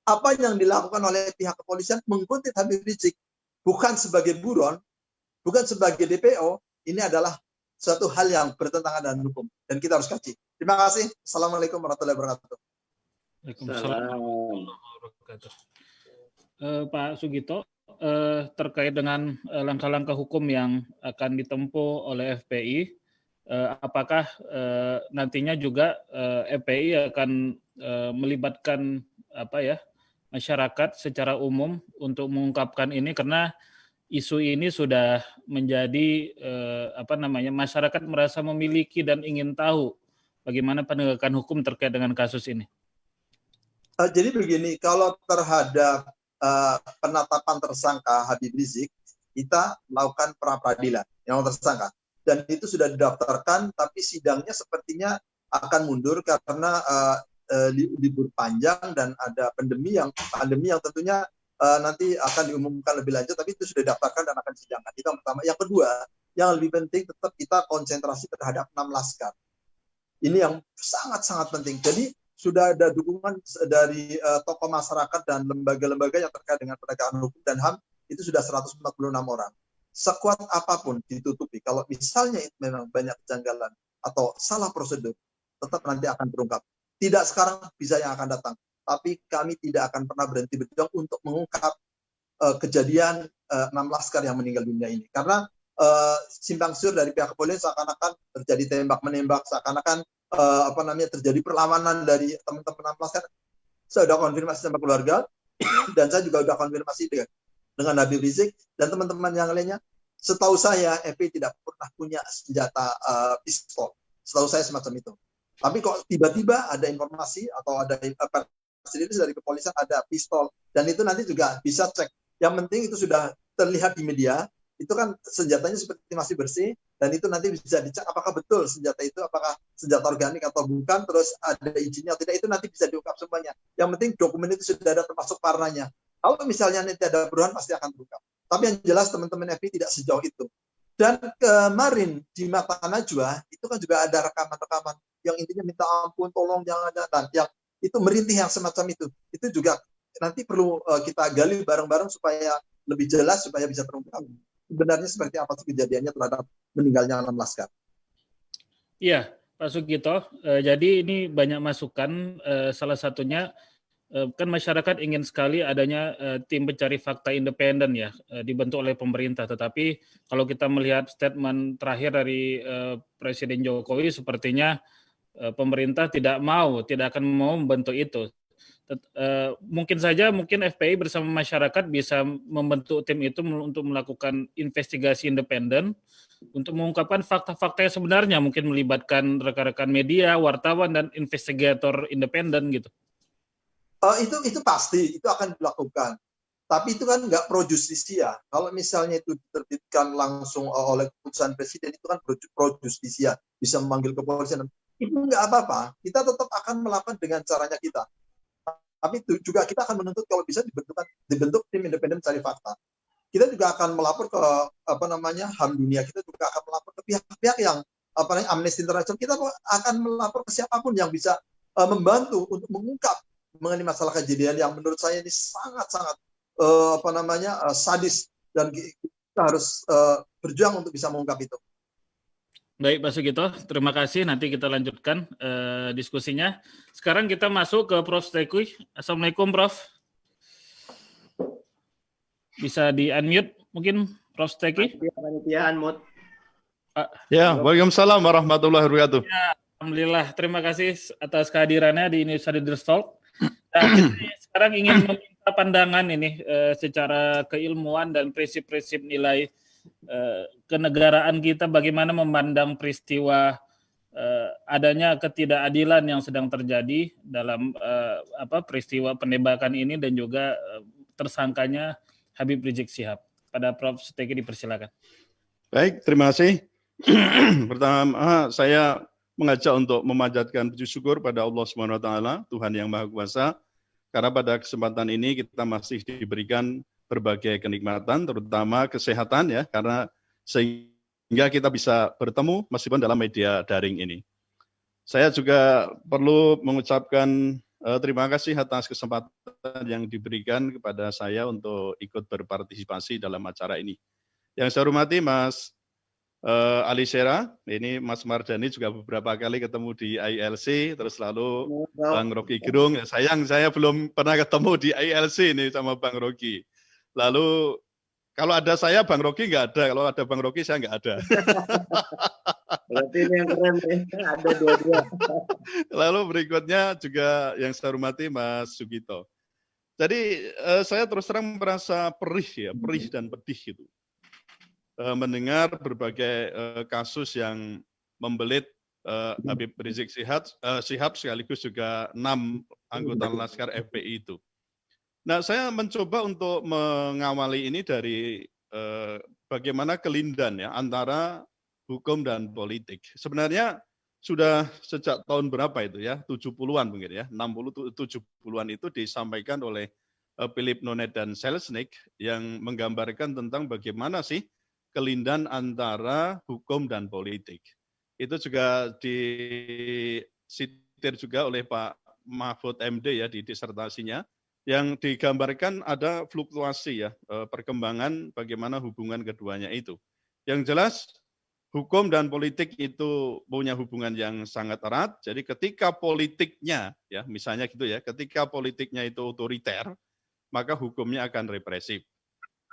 apa yang dilakukan oleh pihak kepolisian mengguntit Habib Rizik bukan sebagai buron, bukan sebagai DPO, ini adalah suatu hal yang bertentangan dengan hukum dan kita harus kaji. Terima kasih. Assalamualaikum warahmatullahi wabarakatuh. Waalaikumsalam warahmatullahi wabarakatuh. Pak Sugito, terkait dengan langkah-langkah hukum yang akan ditempuh oleh FPI, apakah nantinya juga FPI akan melibatkan masyarakat secara umum untuk mengungkapkan ini, karena isu ini sudah menjadi masyarakat merasa memiliki dan ingin tahu bagaimana penegakan hukum terkait dengan kasus ini. Jadi begini, kalau terhadap penetapan tersangka Habib Rizik, kita melakukan pra-peradilan yang tersangka, dan itu sudah didaftarkan, tapi sidangnya sepertinya akan mundur karena libur panjang dan ada pandemi yang tentunya nanti akan diumumkan lebih lanjut, tapi itu sudah didaftarkan dan akan disidangkan. Itu yang pertama. Yang kedua, yang lebih penting tetap kita konsentrasi terhadap 6 Laskar. Ini yang sangat-sangat penting. Jadi sudah ada dukungan dari tokoh masyarakat dan lembaga-lembaga yang terkait dengan penegakan hukum dan HAM, itu sudah 146 orang. Sekuat apapun ditutupi, kalau misalnya itu memang banyak kejanggalan atau salah prosedur, tetap nanti akan terungkap. Tidak sekarang, bisa yang akan datang. Tapi kami tidak akan pernah berhenti berjuang untuk mengungkap kejadian 6 Laskar yang meninggal dunia ini. Karena simpang siur dari pihak kepolisian seakan-akan terjadi tembak-menembak, seakan-akan terjadi perlawanan dari teman-teman 6 Laskar. Saya sudah konfirmasi sama keluarga, dan saya juga sudah konfirmasi dengan Habib Rizik dan teman-teman yang lainnya. Setahu saya, FPI tidak pernah punya senjata pistol. Setahu saya semacam itu. Tapi kok tiba-tiba ada informasi atau ada rilis dari kepolisian ada pistol, dan itu nanti juga bisa cek. Yang penting itu sudah terlihat di media, itu kan senjatanya seperti masih bersih, dan itu nanti bisa dicek apakah betul senjata itu, apakah senjata organik atau bukan, terus ada izinnya atau tidak, itu nanti bisa diungkap semuanya. Yang penting dokumen itu sudah ada termasuk warnanya. Kalau misalnya nanti ada perubahan, pasti akan terungkap. Tapi yang jelas teman-teman FPI tidak sejauh itu. Dan kemarin di Mata Najwa, itu kan juga ada rekaman-rekaman yang intinya minta ampun, tolong jangan ada, yang itu merintih yang semacam itu. Itu juga nanti perlu kita gali bareng-bareng supaya lebih jelas, supaya bisa terungkap sebenarnya seperti apa kejadiannya terhadap meninggalnya 6 Laskar. Iya, Pak Sugito. Jadi ini banyak masukan. Salah satunya kan masyarakat ingin sekali adanya tim pencari fakta independen ya, dibentuk oleh pemerintah. Tetapi kalau kita melihat statement terakhir dari Presiden Jokowi, sepertinya pemerintah tidak akan mau membentuk itu. Mungkin FPI bersama masyarakat bisa membentuk tim itu untuk melakukan investigasi independen untuk mengungkapkan fakta-fakta yang sebenarnya, mungkin melibatkan rekan-rekan media, wartawan, dan investigator independen gitu. Itu pasti, itu akan dilakukan. Tapi itu kan nggak pro justisia. Kalau misalnya itu diterbitkan langsung oleh keputusan presiden, itu kan pro justisia, bisa memanggil kepolisian. Itu nggak apa-apa, kita tetap akan melakukan dengan caranya kita. Tapi itu juga kita akan menuntut kalau bisa dibentuk tim independen mencari fakta. Kita juga akan melapor ke HAM dunia, kita juga akan melapor ke pihak-pihak yang Amnesty International, kita akan melapor ke siapapun yang bisa membantu untuk mengungkap mengenai masalah kejadian yang menurut saya ini sangat-sangat sadis, dan kita harus berjuang untuk bisa mengungkap itu. Baik Pak Sugito, terima kasih. Nanti kita lanjutkan diskusinya. Sekarang kita masuk ke Prof. Steki. Assalamualaikum Prof. Bisa di-unmute mungkin Prof. Steki? Ya, waalaikumsalam warahmatullahi wabarakatuh. Ya, alhamdulillah, terima kasih atas kehadirannya di Indonesia Leaders Talk. Kita sekarang ingin meminta pandangan ini secara keilmuan dan prinsip-prinsip nilai kenegaraan kita, bagaimana memandang peristiwa adanya ketidakadilan yang sedang terjadi dalam peristiwa penembakan ini dan juga tersangkanya Habib Rizik Syihab. Pada Prof. Steki dipersilakan. Baik, terima kasih. Pertama, saya mengajak untuk memanjatkan puji syukur pada Allah SWT, Tuhan yang Maha Kuasa, karena pada kesempatan ini kita masih diberikan berbagai kenikmatan, terutama kesehatan ya, karena sehingga sehingga kita bisa bertemu meskipun dalam media daring ini. Saya juga perlu mengucapkan terima kasih atas kesempatan yang diberikan kepada saya untuk ikut berpartisipasi dalam acara ini. Yang saya hormati Mas Ali Sera, ini Mas Mardani juga beberapa kali ketemu di ILC, terus lalu Bang Rocky Gerung. Sayang saya belum pernah ketemu di ILC ini sama Bang Rocky. Lalu kalau ada saya, Bang Rocky nggak ada. Kalau ada Bang Rocky, saya nggak ada. Berarti ini yang keren ya, ada dua-dua. Lalu berikutnya juga yang saya hormati Mas Sugito. Jadi saya terus terang merasa perih dan pedih gitu. Mendengar berbagai kasus yang membelit Habib Rizik Syihab sekaligus juga 6 anggota Laskar FPI itu. Nah, saya mencoba untuk mengawali ini dari bagaimana kelindan ya antara hukum dan politik. Sebenarnya sudah sejak tahun berapa itu ya, 70-an mungkin ya, 60-70-an itu disampaikan oleh Philip Nonet dan Selznick yang menggambarkan tentang bagaimana sih kelindan antara hukum dan politik. Itu juga disitir juga oleh Pak Mahfud MD ya di disertasinya, yang digambarkan ada fluktuasi ya, perkembangan bagaimana hubungan keduanya itu. Yang jelas hukum dan politik itu punya hubungan yang sangat erat. Jadi ketika politiknya ya misalnya gitu ya, ketika politiknya itu otoriter, maka hukumnya akan represif.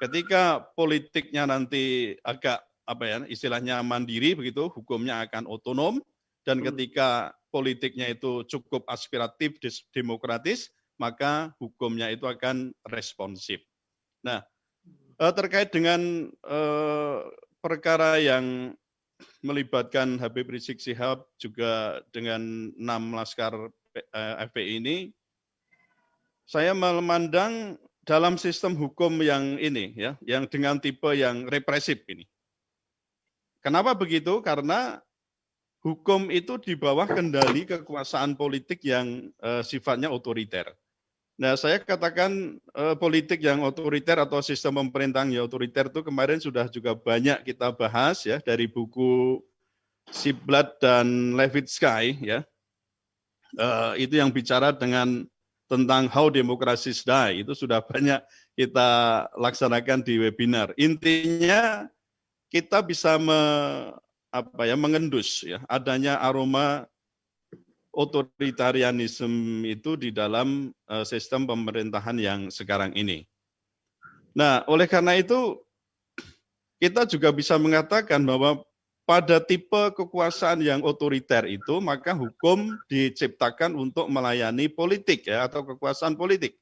Ketika politiknya nanti agak apa ya istilahnya mandiri begitu, hukumnya akan otonom, dan ketika politiknya itu cukup aspiratif demokratis, maka hukumnya itu akan responsif. Nah, terkait dengan perkara yang melibatkan Habib Rizik Syihab juga dengan 6 Laskar FPI ini, saya memandang dalam sistem hukum yang ini ya, yang dengan tipe yang represif ini. Kenapa begitu? Karena hukum itu di bawah kendali kekuasaan politik yang sifatnya otoriter. Nah, saya katakan politik yang otoriter atau sistem pemerintahan yang otoriter itu kemarin sudah juga banyak kita bahas ya dari buku Ziblatt dan Levitsky ya. Itu yang bicara tentang how democracies die, itu sudah banyak kita laksanakan di webinar. Intinya kita bisa mengendus ya adanya aroma otoritarianisme itu di dalam sistem pemerintahan yang sekarang ini. Nah, oleh karena itu kita juga bisa mengatakan bahwa pada tipe kekuasaan yang otoriter itu maka hukum diciptakan untuk melayani politik ya atau kekuasaan politik.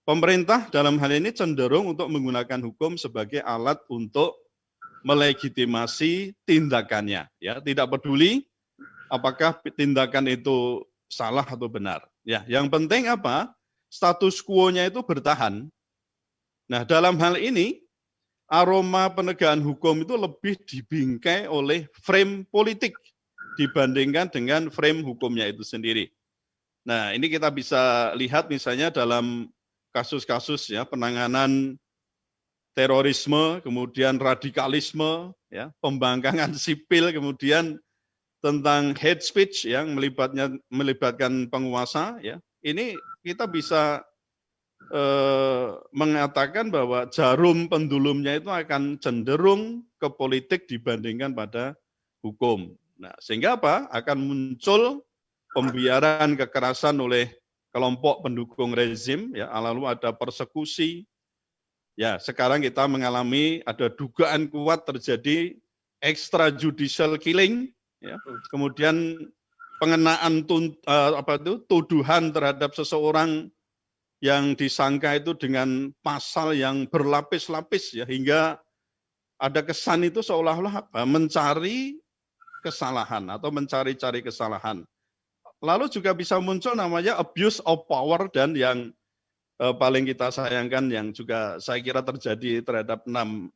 Pemerintah dalam hal ini cenderung untuk menggunakan hukum sebagai alat untuk melegitimasi tindakannya ya, tidak peduli apakah tindakan itu salah atau benar. Ya, yang penting apa? Status quo-nya itu bertahan. Nah, dalam hal ini aroma penegakan hukum itu lebih dibingkai oleh frame politik dibandingkan dengan frame hukumnya itu sendiri. Nah, ini kita bisa lihat misalnya dalam kasus-kasus ya penanganan terorisme, kemudian radikalisme, ya, pembangkangan sipil, kemudian tentang hate speech yang melibatkan penguasa, ya, ini kita bisa mengatakan bahwa jarum pendulumnya itu akan cenderung ke politik dibandingkan pada hukum. Nah, sehingga apa? Akan muncul pembiaran kekerasan oleh kelompok pendukung rezim, ya, lalu ada persekusi. Ya, sekarang kita mengalami ada dugaan kuat terjadi extrajudicial killing. Ya, kemudian pengenaan tuduhan terhadap seseorang yang disangka itu dengan pasal yang berlapis-lapis ya, hingga ada kesan itu seolah-olah mencari kesalahan atau mencari-cari kesalahan. Lalu juga bisa muncul namanya abuse of power, dan yang paling kita sayangkan yang juga saya kira terjadi terhadap 6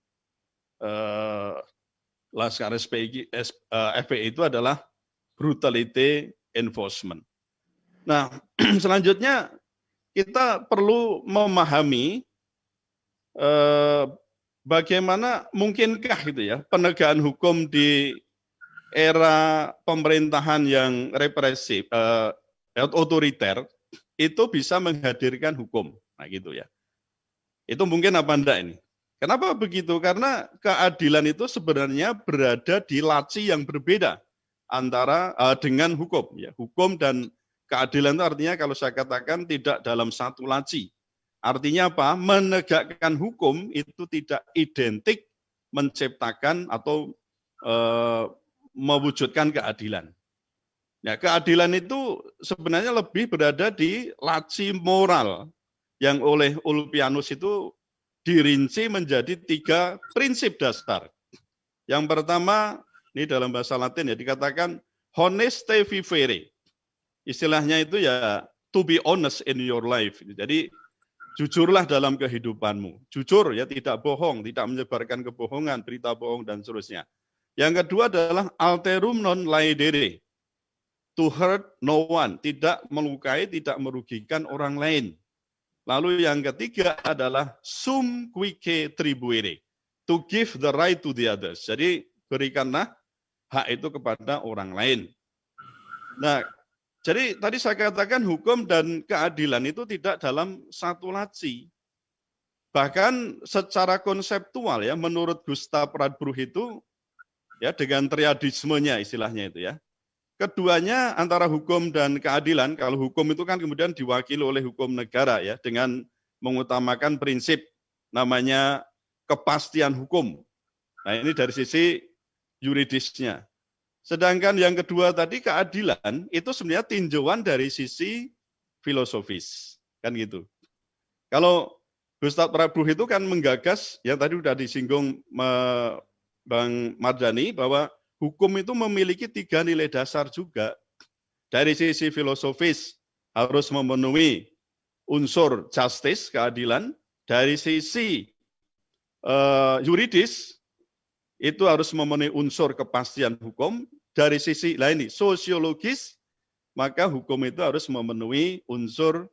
Laskar FPI itu adalah brutality enforcement. Nah, selanjutnya kita perlu memahami bagaimana mungkinkah gitu ya penegakan hukum di era pemerintahan yang represif, otoriter, itu bisa menghadirkan hukum. Nah gitu ya. Itu mungkin apa enggak ini? Kenapa begitu? Karena keadilan itu sebenarnya berada di laci yang berbeda antara dengan hukum. Ya. Hukum dan keadilan itu artinya kalau saya katakan tidak dalam satu laci. Artinya apa? Menegakkan hukum itu tidak identik menciptakan atau mewujudkan keadilan. Ya, keadilan itu sebenarnya lebih berada di laci moral yang oleh Ulpianus itu dirinci menjadi 3 prinsip dasar. Yang pertama, ini dalam bahasa Latin ya dikatakan honeste vivere. Istilahnya itu ya to be honest in your life. Jadi jujurlah dalam kehidupanmu. Jujur ya, tidak bohong, tidak menyebarkan kebohongan, berita bohong dan seterusnya. Yang kedua adalah alterum non laedere. To hurt no one, tidak melukai, tidak merugikan orang lain. Lalu yang ketiga adalah sum quique tribuere, to give the right to the others. Jadi berikanlah hak itu kepada orang lain. Nah, jadi tadi saya katakan hukum dan keadilan itu tidak dalam satu laci. Bahkan secara konseptual ya, menurut Gustav Radbruch itu ya dengan triadismenya istilahnya itu ya. Keduanya antara hukum dan keadilan, kalau hukum itu kan kemudian diwakili oleh hukum negara ya, dengan mengutamakan prinsip namanya kepastian hukum. Nah ini dari sisi yuridisnya. Sedangkan yang kedua tadi keadilan, itu sebenarnya tinjauan dari sisi filosofis. Kan gitu. Kalau Gustav Radbruch itu kan menggagas, yang tadi sudah disinggung Bang Mardhani, bahwa hukum itu memiliki 3 nilai dasar juga. Dari sisi filosofis harus memenuhi unsur justice, keadilan. Dari sisi yuridis itu harus memenuhi unsur kepastian hukum. Dari sisi lain sosiologis, maka hukum itu harus memenuhi unsur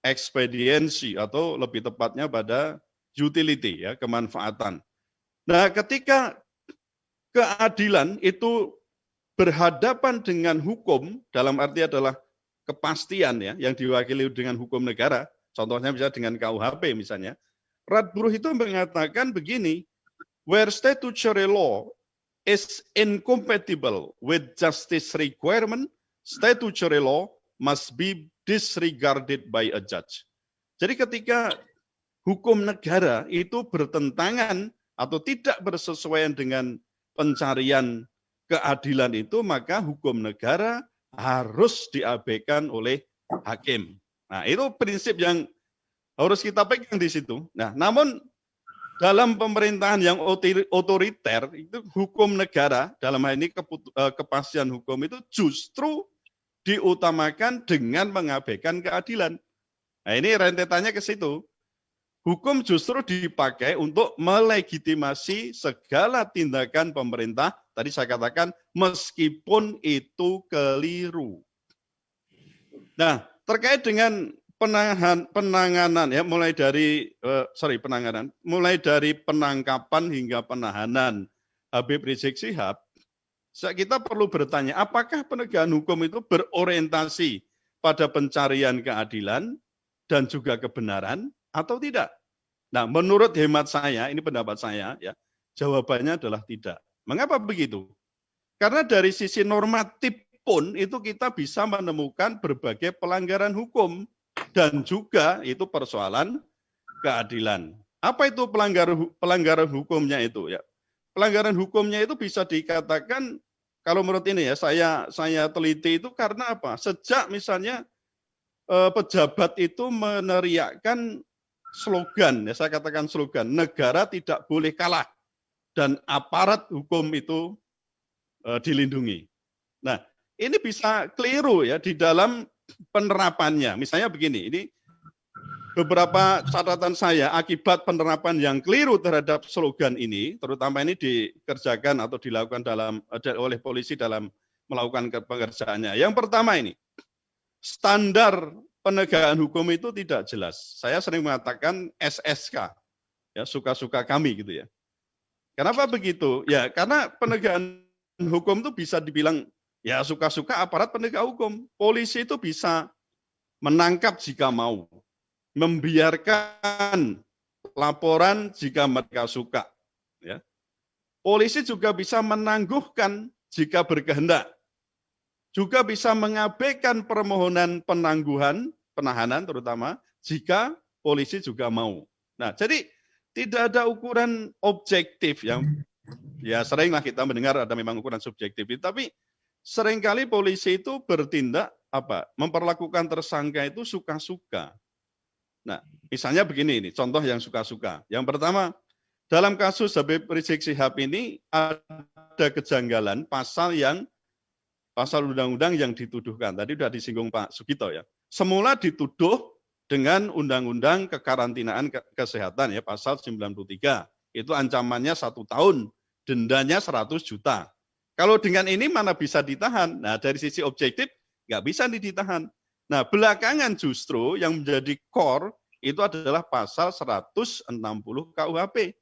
ekspediensi atau lebih tepatnya pada utility ya, kemanfaatan. Nah, ketika keadilan itu berhadapan dengan hukum, dalam arti adalah kepastian ya, yang diwakili dengan hukum negara, contohnya misalnya dengan KUHP misalnya, Radbruch itu mengatakan begini, where statutory law is incompatible with justice requirement, statutory law must be disregarded by a judge. Jadi ketika hukum negara itu bertentangan atau tidak bersesuaian dengan pencarian keadilan itu, maka hukum negara harus diabaikan oleh hakim. Nah, itu prinsip yang harus kita pegang di situ. Nah, namun dalam pemerintahan yang otoriter, itu hukum negara, dalam hal ini kepastian hukum itu justru diutamakan dengan mengabaikan keadilan. Nah, ini rentetannya ke situ. Hukum justru dipakai untuk melegitimasi segala tindakan pemerintah, tadi saya katakan, meskipun itu keliru. Nah, terkait dengan penanganan ya, mulai dari penangkapan hingga penahanan Habib Rizik Syihab, kita perlu bertanya, apakah penegakan hukum itu berorientasi pada pencarian keadilan dan juga kebenaran atau tidak? Nah, menurut hemat saya, ini pendapat saya, ya, jawabannya adalah tidak. Mengapa begitu? Karena dari sisi normatif pun itu kita bisa menemukan berbagai pelanggaran hukum dan juga itu persoalan keadilan. Apa itu pelanggaran hukumnya itu? Ya, pelanggaran hukumnya itu bisa dikatakan, kalau menurut ini ya, saya teliti itu karena apa? Sejak misalnya pejabat itu meneriakkan slogan, ya saya katakan slogan, negara tidak boleh kalah dan aparat hukum itu dilindungi. Nah, ini bisa keliru ya di dalam penerapannya. Misalnya begini, ini beberapa catatan saya akibat penerapan yang keliru terhadap slogan ini, terutama ini dikerjakan atau dilakukan oleh polisi dalam melakukan pekerjaannya. Yang pertama ini, standar penegakan hukum itu tidak jelas. Saya sering mengatakan SSK, ya suka-suka kami gitu ya. Kenapa begitu? Ya karena penegakan hukum itu bisa dibilang ya suka-suka aparat penegak hukum. Polisi itu bisa menangkap jika mau, membiarkan laporan jika mereka suka. Ya. Polisi juga bisa menangguhkan jika berkehendak. Juga bisa mengabaikan permohonan penangguhan, penahanan terutama, jika polisi juga mau. Nah, jadi tidak ada ukuran objektif yang ya seringlah kita mendengar ada memang ukuran subjektif, tapi seringkali polisi itu bertindak memperlakukan tersangka itu suka-suka. Nah, misalnya begini ini contoh yang suka-suka. Yang pertama, dalam kasus Habib Rizik Syihab ini ada kejanggalan pasal undang-undang yang dituduhkan. Tadi sudah disinggung Pak Sugito ya. Semula dituduh dengan undang-undang kekarantinaan kesehatan ya pasal 93. Itu ancamannya 1 tahun, dendanya 100 juta. Kalau dengan ini mana bisa ditahan? Nah, dari sisi objektif nggak bisa ditahan. Nah, belakangan justru yang menjadi core itu adalah pasal 160 KUHP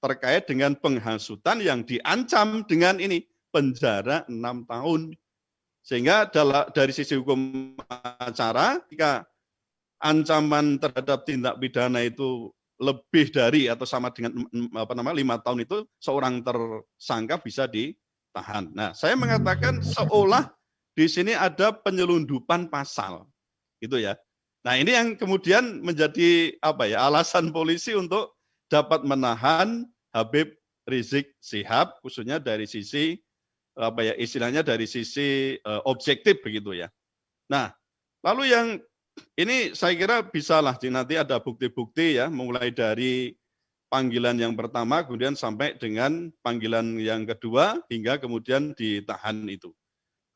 terkait dengan penghasutan yang diancam dengan ini penjara 6 tahun. Sehingga dari sisi hukum acara, jika ancaman terhadap tindak pidana itu lebih dari atau sama dengan 5 tahun itu, seorang tersangka bisa ditahan. Nah, saya mengatakan seolah di sini ada penyelundupan pasal, gitu ya. Nah, ini yang kemudian menjadi alasan polisi untuk dapat menahan Habib Rizik Syihab, khususnya dari sisi istilahnya dari sisi objektif begitu ya. Nah, lalu yang ini saya kira bisalah nanti ada bukti-bukti ya, mulai dari panggilan yang pertama, kemudian sampai dengan panggilan yang kedua, hingga kemudian ditahan itu.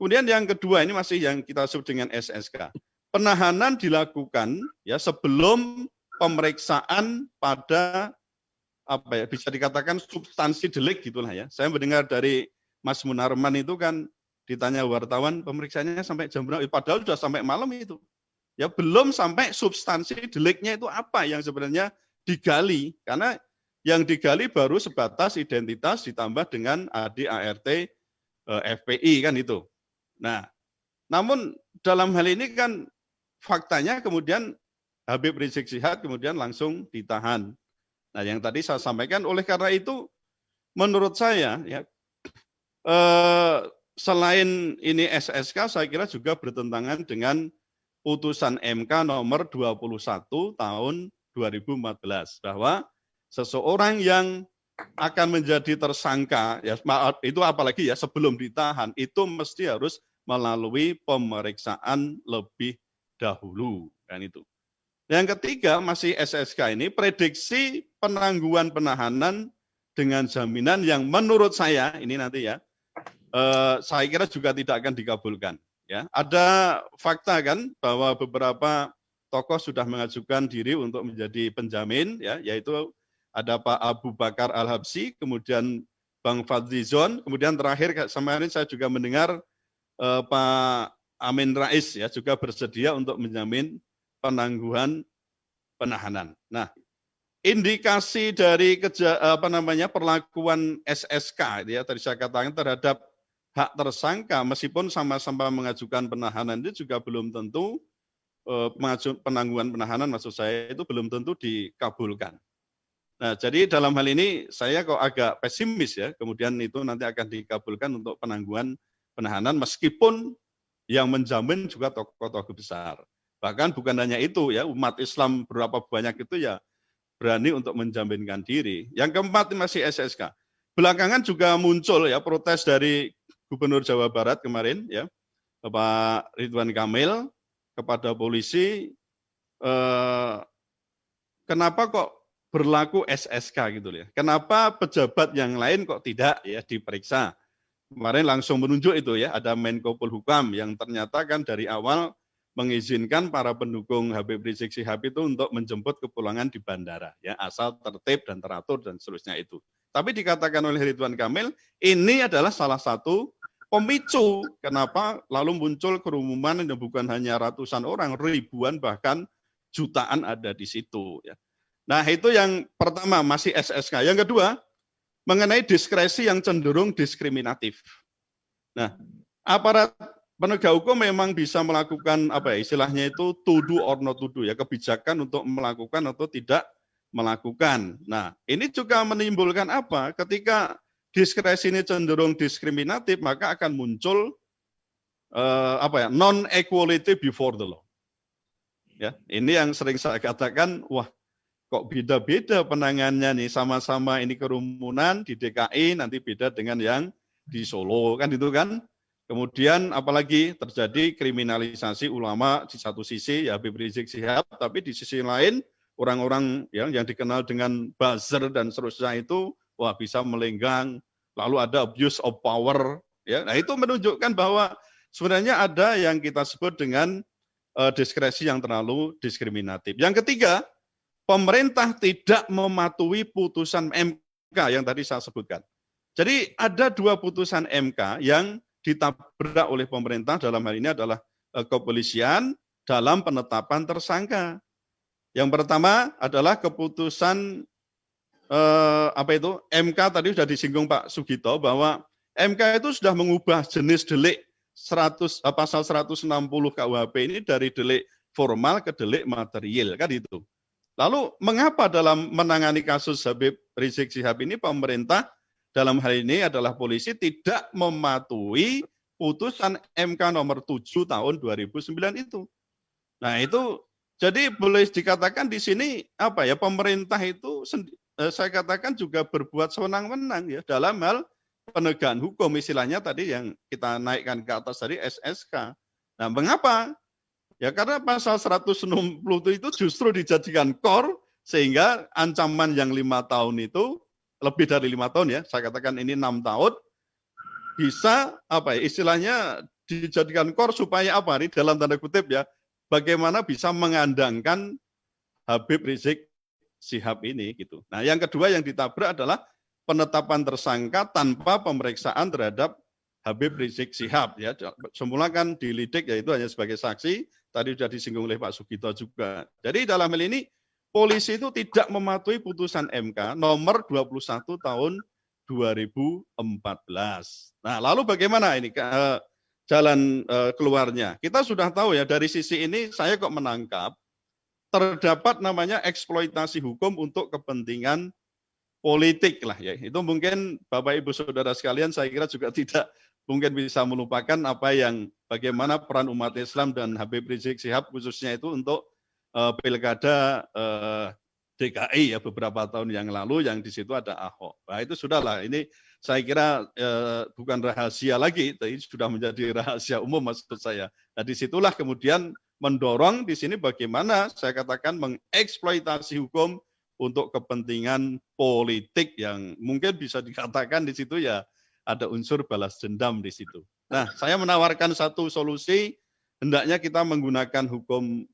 Kemudian yang kedua ini masih yang kita sebut dengan SSK. Penahanan dilakukan ya sebelum pemeriksaan pada bisa dikatakan substansi delik gitulah ya. Saya mendengar dari Mas Munarman itu kan ditanya wartawan pemeriksaannya sampai jam berapa, padahal sudah sampai malam itu. Ya belum sampai substansi deliknya itu apa yang sebenarnya digali, karena yang digali baru sebatas identitas ditambah dengan AD/ART FPI kan itu. Nah, namun dalam hal ini kan faktanya kemudian Habib Rizik Syihab kemudian langsung ditahan. Nah, yang tadi saya sampaikan, oleh karena itu menurut saya ya selain ini SSK, saya kira juga bertentangan dengan putusan MK nomor 21 tahun 2014 bahwa seseorang yang akan menjadi tersangka ya itu apalagi ya sebelum ditahan itu mesti harus melalui pemeriksaan lebih dahulu kan itu. Yang ketiga masih SSK ini prediksi penangguhan penahanan dengan jaminan yang menurut saya ini nanti ya saya kira juga tidak akan dikabulkan. Ya, ada fakta kan bahwa beberapa tokoh sudah mengajukan diri untuk menjadi penjamin, ya, yaitu ada Pak Abu Bakar Al-Habsyi, kemudian Bang Fadlizon, kemudian terakhir kemarin saya juga mendengar Pak Amin Rais ya juga bersedia untuk menjamin penangguhan penahanan. Nah, indikasi dari perlakuan SSK ya tadi saya katakan terhadap hak tersangka meskipun sama-sama mengajukan penahanan itu juga belum tentu penangguhan penahanan maksud saya itu belum tentu dikabulkan. Nah, jadi dalam hal ini saya kok agak pesimis ya, kemudian itu nanti akan dikabulkan untuk penangguhan penahanan meskipun yang menjamin juga tokoh-tokoh besar. Bahkan bukan hanya itu ya, umat Islam berapa banyak itu ya berani untuk menjaminkan diri. Yang keempat masih SSK. Belakangan juga muncul ya protes dari Gubernur Jawa Barat kemarin ya, Bapak Ridwan Kamil kepada polisi, kenapa kok berlaku SSK gitu ya? Kenapa pejabat yang lain kok tidak ya diperiksa? Kemarin langsung menunjuk itu ya, ada Menko Polhukam yang ternyata kan dari awal mengizinkan para pendukung Habib Rizik Syihab itu untuk menjemput kepulangan di bandara ya, asal tertib dan teratur dan seterusnya itu. Tapi dikatakan oleh Ridwan Kamil ini adalah salah satu pemicu kenapa lalu muncul kerumunan yang bukan hanya ratusan orang, ribuan bahkan jutaan ada di situ ya. Nah, itu yang pertama, masih SSK. Yang kedua, mengenai diskresi yang cenderung diskriminatif. Nah, aparat penegak hukum memang bisa melakukan apa ya, istilahnya itu to do or not to do ya, kebijakan untuk melakukan atau tidak melakukan. Nah, ini juga menimbulkan apa? Ketika diskresi ini cenderung diskriminatif, maka akan muncul non equality before the law. Ya, ini yang sering saya katakan, wah, kok beda-beda penanganannya nih, sama-sama ini kerumunan di DKI, nanti beda dengan yang di Solo, kan itu kan. Kemudian apalagi terjadi kriminalisasi ulama di satu sisi, ya Habib Rizik Syihab, tapi di sisi lain orang-orang yang dikenal dengan buzzer dan seterusnya itu, wah bisa melenggang, lalu ada abuse of power, ya. Nah itu menunjukkan bahwa sebenarnya ada yang kita sebut dengan diskresi yang terlalu diskriminatif. Yang ketiga, pemerintah tidak mematuhi putusan MK yang tadi saya sebutkan. Jadi ada dua putusan MK yang ditabrak oleh pemerintah, dalam hal ini adalah kepolisian dalam penetapan tersangka. Yang pertama adalah keputusan MK tadi sudah disinggung Pak Sugito bahwa MK itu sudah mengubah jenis delik pasal 160 KUHP ini dari delik formal ke delik material, kan itu. Lalu mengapa dalam menangani kasus Habib Rizik Syihab ini pemerintah dalam hal ini adalah polisi tidak mematuhi putusan MK nomor 7 tahun 2009 itu. Nah itu jadi boleh dikatakan di sini apa ya, pemerintah itu saya katakan juga berbuat sewenang-wenang ya dalam hal penegakan hukum, istilahnya tadi yang kita naikkan ke atas tadi SSK. Nah mengapa? Ya karena pasal 160 itu justru dijadikan core sehingga ancaman yang 5 tahun itu lebih dari 5 tahun ya, saya katakan ini 6 tahun bisa apa ya, istilahnya dijadikan core supaya apa nih dalam tanda kutip ya, bagaimana bisa mengandangkan Habib Rizik Syihab ini gitu. Nah, yang kedua yang ditabrak adalah penetapan tersangka tanpa pemeriksaan terhadap Habib Rizik Syihab ya. Semula kan dilidik yaitu hanya sebagai saksi, tadi sudah disinggung oleh Pak Sugito juga. Jadi dalam hal ini polisi itu tidak mematuhi putusan MK nomor 21 tahun 2014. Nah, lalu bagaimana ini jalan keluarnya? Kita sudah tahu ya dari sisi ini saya kok menangkap terdapat namanya eksploitasi hukum untuk kepentingan politik lah ya. Itu mungkin Bapak Ibu Saudara sekalian saya kira juga tidak mungkin bisa melupakan apa yang bagaimana peran umat Islam dan Habib Rizik Syihab khususnya itu untuk pilkada DKI ya beberapa tahun yang lalu yang di situ ada Ahok. Nah itu sudahlah, ini saya kira bukan rahasia lagi, tapi sudah menjadi rahasia umum maksud saya. Nah disitulah kemudian mendorong di sini bagaimana saya katakan mengeksploitasi hukum untuk kepentingan politik yang mungkin bisa dikatakan di situ ya ada unsur balas dendam di situ. Nah saya menawarkan satu solusi, hendaknya kita menggunakan hukum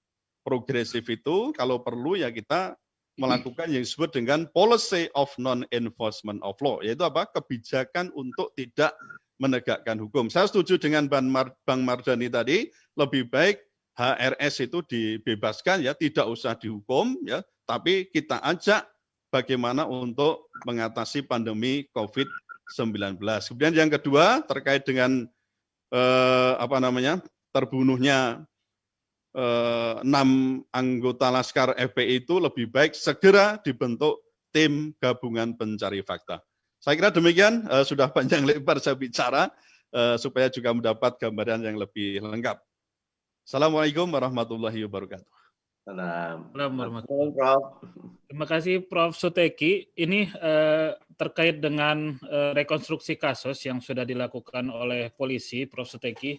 progresif itu, kalau perlu ya kita melakukan yang disebut dengan policy of non-enforcement of law, yaitu apa? Kebijakan untuk tidak menegakkan hukum. Saya setuju dengan Bang Mardhani tadi, lebih baik HRS itu dibebaskan ya, tidak usah dihukum ya, tapi kita ajak bagaimana untuk mengatasi pandemi COVID-19. Kemudian yang kedua terkait dengan terbunuhnya 6 anggota Laskar FPI itu lebih baik segera dibentuk tim gabungan pencari fakta. Saya kira demikian, sudah panjang lebar saya bicara supaya juga mendapat gambaran yang lebih lengkap. Assalamualaikum warahmatullahi wabarakatuh. Assalamualaikum Prof. Terima kasih Prof. Suteki. Ini terkait dengan rekonstruksi kasus yang sudah dilakukan oleh polisi, Prof. Suteki.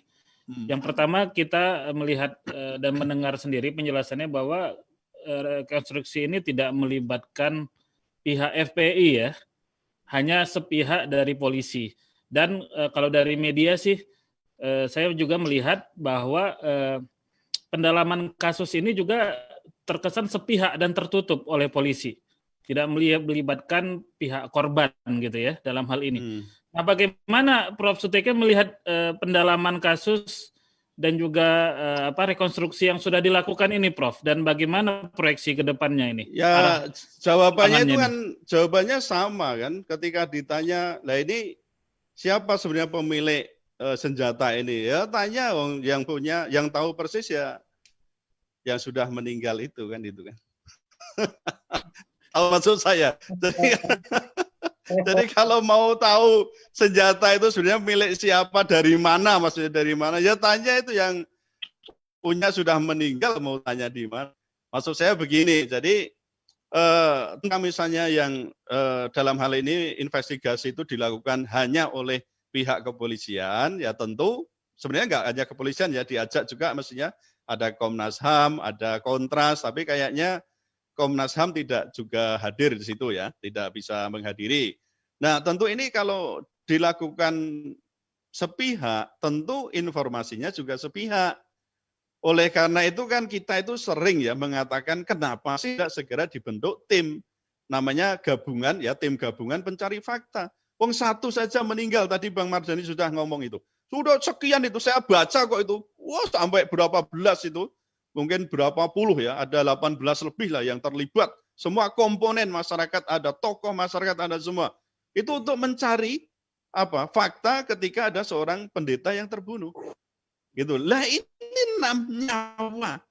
Yang pertama kita melihat dan mendengar sendiri penjelasannya bahwa rekonstruksi ini tidak melibatkan pihak FPI ya, hanya sepihak dari polisi. Dan kalau dari media sih saya juga melihat bahwa pendalaman kasus ini juga terkesan sepihak dan tertutup oleh polisi, tidak melibatkan pihak korban gitu ya dalam hal ini. Nah, bagaimana Prof. Suteki melihat pendalaman kasus dan juga rekonstruksi yang sudah dilakukan ini, Prof. Dan bagaimana proyeksi ke depannya ini? Ya, jawabannya itu pangannya kan jawabannya sama kan. Ketika ditanya, lah ini siapa sebenarnya pemilik senjata ini? Ya tanya yang punya, yang tahu persis ya yang sudah meninggal itu kan. Tahu maksud saya? Jadi kalau mau tahu senjata itu sebenarnya milik siapa, dari mana, maksudnya dari mana, ya tanya itu yang punya sudah meninggal, mau tanya di mana. Maksud saya begini, jadi misalnya yang dalam hal ini investigasi itu dilakukan hanya oleh pihak kepolisian, ya tentu sebenarnya nggak hanya kepolisian ya, diajak juga mestinya ada Komnas HAM, ada Kontras, tapi kayaknya Komnas HAM tidak juga hadir di situ ya, tidak bisa menghadiri. Nah, tentu ini kalau dilakukan sepihak, tentu informasinya juga sepihak. Oleh karena itu kan kita itu sering ya mengatakan kenapa sih tidak segera dibentuk tim, namanya gabungan ya, tim gabungan pencari fakta. Wong satu saja meninggal, tadi Bang Mardhani sudah ngomong itu. Sudah sekian itu, saya baca kok itu, wah sampai berapa belas itu. Mungkin berapa puluh ya, ada 18 lebih lah yang terlibat. Semua komponen masyarakat ada, tokoh masyarakat ada semua. Itu untuk mencari fakta ketika ada seorang pendeta yang terbunuh. Gitu. Lah ini 6 nyawa.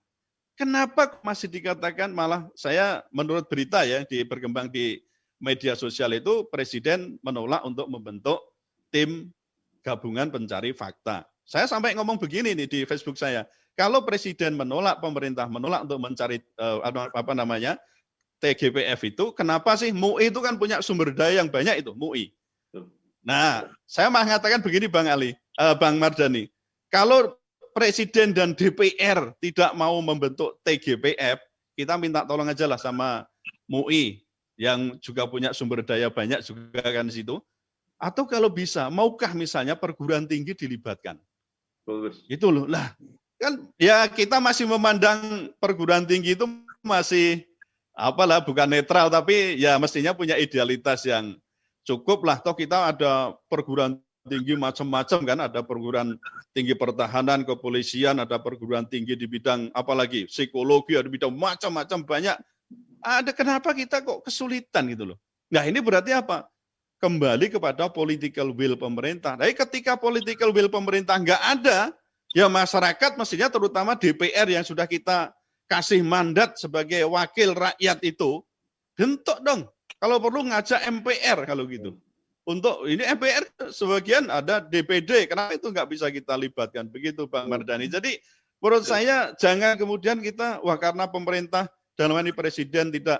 Kenapa masih dikatakan, malah saya menurut berita ya berkembang di media sosial itu Presiden menolak untuk membentuk tim gabungan pencari fakta. Saya sampai ngomong begini nih di Facebook saya. Kalau Presiden menolak, pemerintah menolak untuk mencari TGPF itu, kenapa sih MUI itu kan punya sumber daya yang banyak itu, MUI. Nah, saya mengatakan begini Bang Mardhani, kalau Presiden dan DPR tidak mau membentuk TGPF, kita minta tolong aja lah sama MUI yang juga punya sumber daya banyak juga kan di situ. Atau kalau bisa, maukah misalnya perguruan tinggi dilibatkan? Bagus. Itu loh, lah kan ya kita masih memandang perguruan tinggi itu masih bukan netral, tapi ya mestinya punya idealitas yang cukup lah. Toh kita ada perguruan tinggi macam-macam kan, ada perguruan tinggi pertahanan, kepolisian, ada perguruan tinggi di bidang apalagi psikologi, ada bidang macam-macam banyak. Ada, kenapa kita kok kesulitan gitu loh. Nah ini berarti apa? Kembali kepada political will pemerintah. Tapi ketika political will pemerintah nggak ada, ya masyarakat mestinya terutama DPR yang sudah kita kasih mandat sebagai wakil rakyat itu, bentuk dong. Kalau perlu ngajak MPR kalau gitu. Untuk ini MPR sebagian ada DPD, kenapa itu nggak bisa kita libatkan? Begitu Bang Mardhani. Jadi menurut saya jangan kemudian kita, karena pemerintah dalam ini Presiden tidak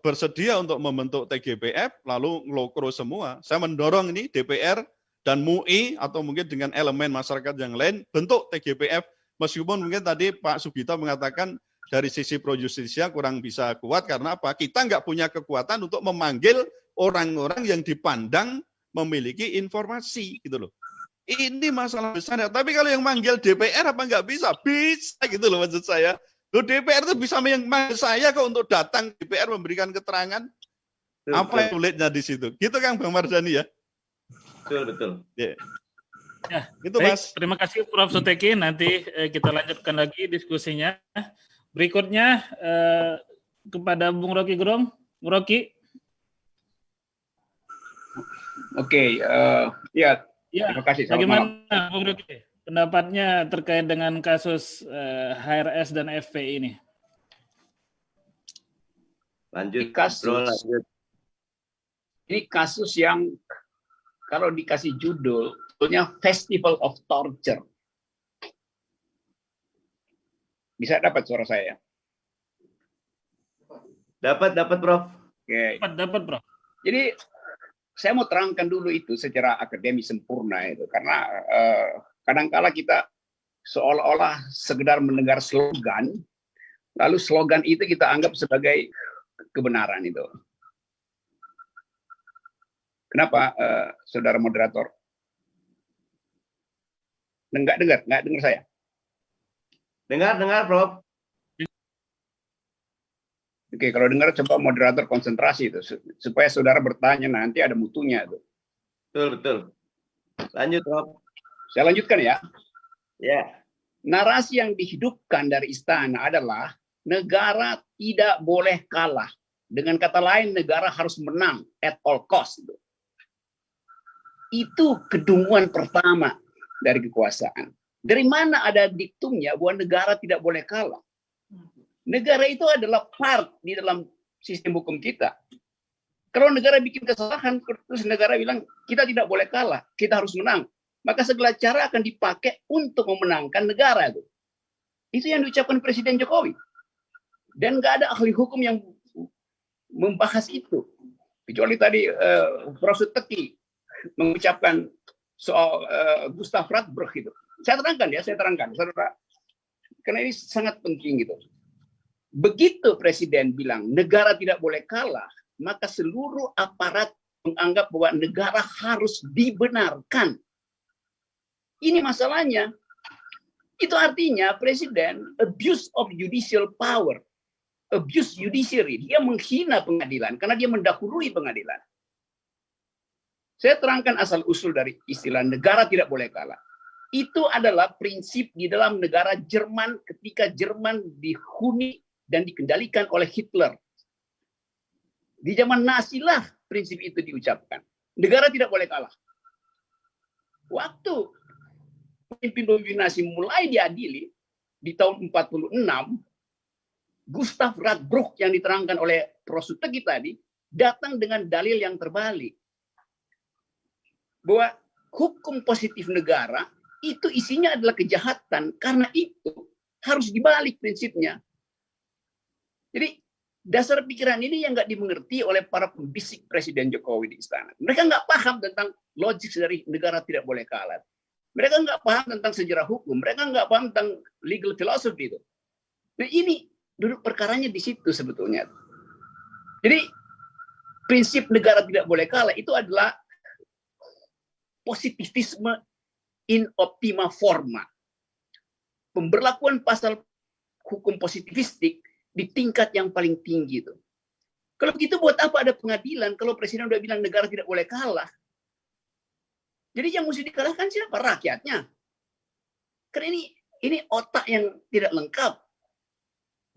bersedia untuk membentuk TGPF, lalu ngelokro semua. Saya mendorong ini DPR dan MUI atau mungkin dengan elemen masyarakat yang lain bentuk TGPF, meskipun mungkin tadi Pak Sugito mengatakan dari sisi pro justisia kurang bisa kuat karena apa? Kita nggak punya kekuatan untuk memanggil orang-orang yang dipandang memiliki informasi gitu loh. Ini masalah besar. Tapi kalau yang manggil DPR apa nggak bisa? Bisa gitu loh maksud saya. Loh, DPR itu bisa manggil saya kok untuk datang DPR memberikan keterangan. Apa yang sulitnya di situ? Gitu Kang Bang Mardhani ya. Betul. Ya, itu baik, Mas. Terima kasih Prof. Suteki. Nanti kita lanjutkan lagi diskusinya. Berikutnya kepada Bung Rocky Gerung. Bung Rocky. Oke, ya. Terima kasih. Bagaimana Bung Rocky pendapatnya terkait dengan kasus HRS dan FPI ini? Lanjut. Lanjut. Ini kasus yang kalau dikasih judul, sebetulnya Festival of Torture. Bisa dapat suara saya? Dapat Prof. Oke. Dapat Prof. Jadi saya mau terangkan dulu itu secara akademis sempurna itu, karena kadangkala kita seolah-olah sekedar mendengar slogan, lalu slogan itu kita anggap sebagai kebenaran itu. Kenapa, saudara moderator? Nggak dengar saya? Dengar, Prof. Oke, kalau dengar coba moderator konsentrasi itu supaya saudara bertanya nanti ada mutunya itu. Betul. Lanjut, Prof. Saya lanjutkan ya. Ya. Narasi yang dihidupkan dari istana adalah negara tidak boleh kalah. Dengan kata lain, negara harus menang at all cost. Itu kedunguan pertama dari kekuasaan. Dari mana ada diktumnya bahwa negara tidak boleh kalah? Negara itu adalah part di dalam sistem hukum kita. Kalau negara bikin kesalahan, terus negara bilang kita tidak boleh kalah, kita harus menang. Maka segala cara akan dipakai untuk memenangkan negara itu. Itu yang diucapkan Presiden Jokowi. Dan nggak ada ahli hukum yang membahas itu. Kecuali tadi Prof. Teki mengucapkan soal Gustav Radbruch itu. Saya terangkan, saudara. Karena ini sangat penting gitu. Begitu Presiden bilang negara tidak boleh kalah, maka seluruh aparat menganggap bahwa negara harus dibenarkan. Ini masalahnya. Itu artinya Presiden abuse of judicial power. Abuse judiciary. Dia menghina pengadilan karena dia mendahului pengadilan. Saya terangkan asal-usul dari istilah negara tidak boleh kalah. Itu adalah prinsip di dalam negara Jerman ketika Jerman dihuni dan dikendalikan oleh Hitler. Di zaman Nazi lah prinsip itu diucapkan. Negara tidak boleh kalah. Waktu pemimpin Nazi mulai diadili di tahun 46, Gustav Radbruch yang diterangkan oleh Prof. Sutegi tadi datang dengan dalil yang terbalik. Bahwa hukum positif negara itu isinya adalah kejahatan, karena itu harus dibalik prinsipnya. Jadi dasar pikiran ini yang nggak dimengerti oleh para pembisik Presiden Jokowi di istana. Mereka nggak paham tentang logik dari negara tidak boleh kalah. Mereka nggak paham tentang sejarah hukum. Mereka nggak paham tentang legal philosophy itu. Nah, ini duduk perkaranya di situ sebetulnya. Jadi prinsip negara tidak boleh kalah itu adalah positivisme in optima forma. Pemberlakuan pasal hukum positivistik di tingkat yang paling tinggi itu. Kalau begitu buat apa ada pengadilan kalau Presiden udah bilang negara tidak boleh kalah? Jadi yang mesti dikalahkan siapa? Rakyatnya. Karena ini otak yang tidak lengkap.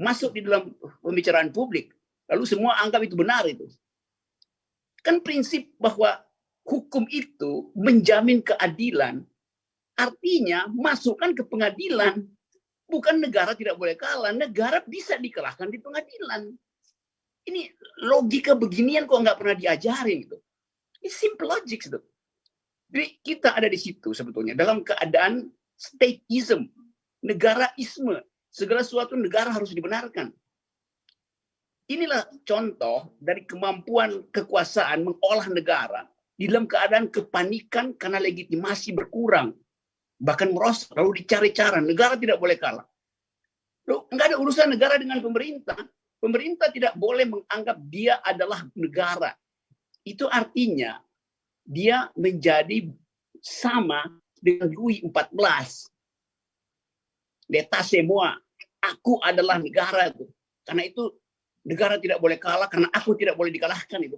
Masuk di dalam pembicaraan publik. Lalu semua anggap itu benar itu. Kan prinsip bahwa hukum itu menjamin keadilan. Artinya masukkan ke pengadilan. Bukan negara tidak boleh kalah. Negara bisa dikalahkan di pengadilan. Ini logika beginian kok nggak pernah diajarin itu. Ini simple logic itu. Jadi kita ada di situ sebetulnya dalam keadaan stateism, negaraisme, segala sesuatu negara harus dibenarkan. Inilah contoh dari kemampuan kekuasaan mengolah negara di dalam keadaan kepanikan karena legitimasi berkurang, bahkan merosot, lalu dicari cara negara tidak boleh kalah. Loh, nggak ada urusan negara dengan pemerintah. Pemerintah tidak boleh menganggap dia adalah negara. Itu artinya dia menjadi sama dengan Louis XIV. L'état c'est moi. Aku adalah negara itu. Karena itu negara tidak boleh kalah karena aku tidak boleh dikalahkan itu.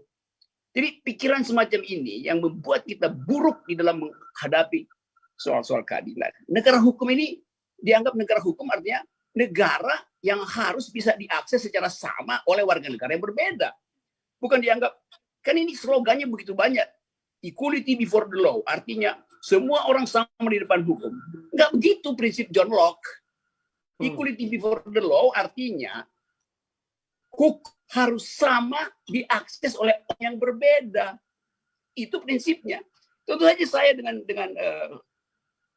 Jadi pikiran semacam ini yang membuat kita buruk di dalam menghadapi soal-soal keadilan. Negara hukum ini dianggap negara hukum artinya negara yang harus bisa diakses secara sama oleh warga negara yang berbeda. Bukan dianggap, kan ini slogannya begitu banyak. Equality before the law, artinya semua orang sama di depan hukum. Enggak begitu prinsip John Locke. Equality before the law artinya hukum harus sama diakses oleh orang yang berbeda. Itu prinsipnya. Tentu saja saya dengan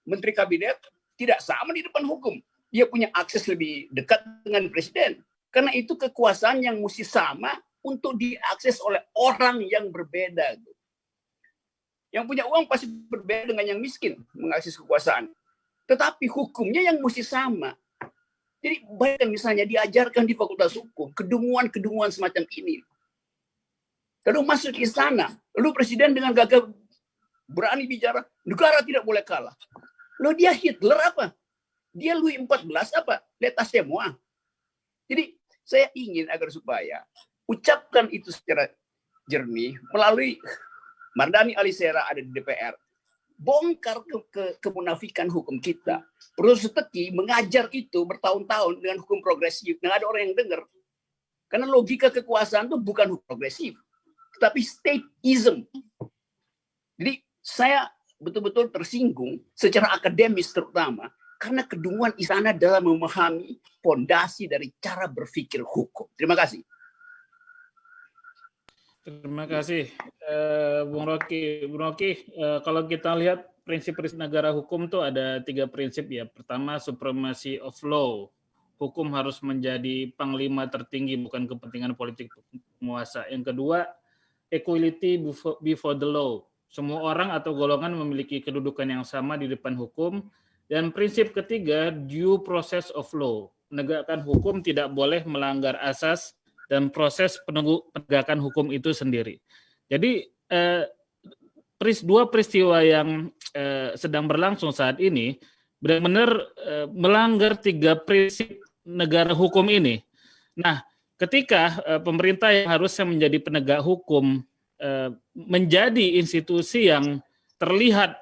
Menteri Kabinet tidak sama di depan hukum. Dia punya akses lebih dekat dengan Presiden. Karena itu kekuasaan yang mesti sama untuk diakses oleh orang yang berbeda. Yang punya uang pasti berbeda dengan yang miskin mengakses kekuasaan. Tetapi hukumnya yang mesti sama. Jadi bayangkan misalnya diajarkan di Fakultas Hukum, kedunguan-kedunguan semacam ini. Lalu masuk ke istana, lalu Presiden dengan gagah berani bicara, negara tidak boleh kalah. Lalu dia Hitler apa? Dia Louis XIV apa? L'état c'est moi. Jadi saya ingin agar supaya ucapkan itu secara jernih melalui Mardhani Alisera ada di DPR. bongkar kemunafikan hukum kita. Profesor Suteki mengajar itu bertahun-tahun dengan hukum progresif. Nggak ada orang yang dengar. Karena logika kekuasaan itu bukan hukum progresif, tetapi stateism. Jadi saya betul-betul tersinggung secara akademis terutama karena kedunguan istana dalam memahami fondasi dari cara berpikir hukum. Terima kasih. Terima kasih, Bung Rocky. Bung Rocky, kalau kita lihat prinsip-prinsip negara hukum tuh ada 3 prinsip ya. Pertama, supremacy of law. Hukum harus menjadi panglima tertinggi, bukan kepentingan politik penguasa. Yang kedua, equality before the law. Semua orang atau golongan memiliki kedudukan yang sama di depan hukum. Dan prinsip ketiga, due process of law. Menegakkan hukum tidak boleh melanggar asas dan proses penegakan hukum itu sendiri. Jadi, 2 peristiwa yang sedang berlangsung saat ini benar-benar melanggar 3 prinsip negara hukum ini. Nah, ketika pemerintah yang harusnya menjadi penegak hukum menjadi institusi yang terlihat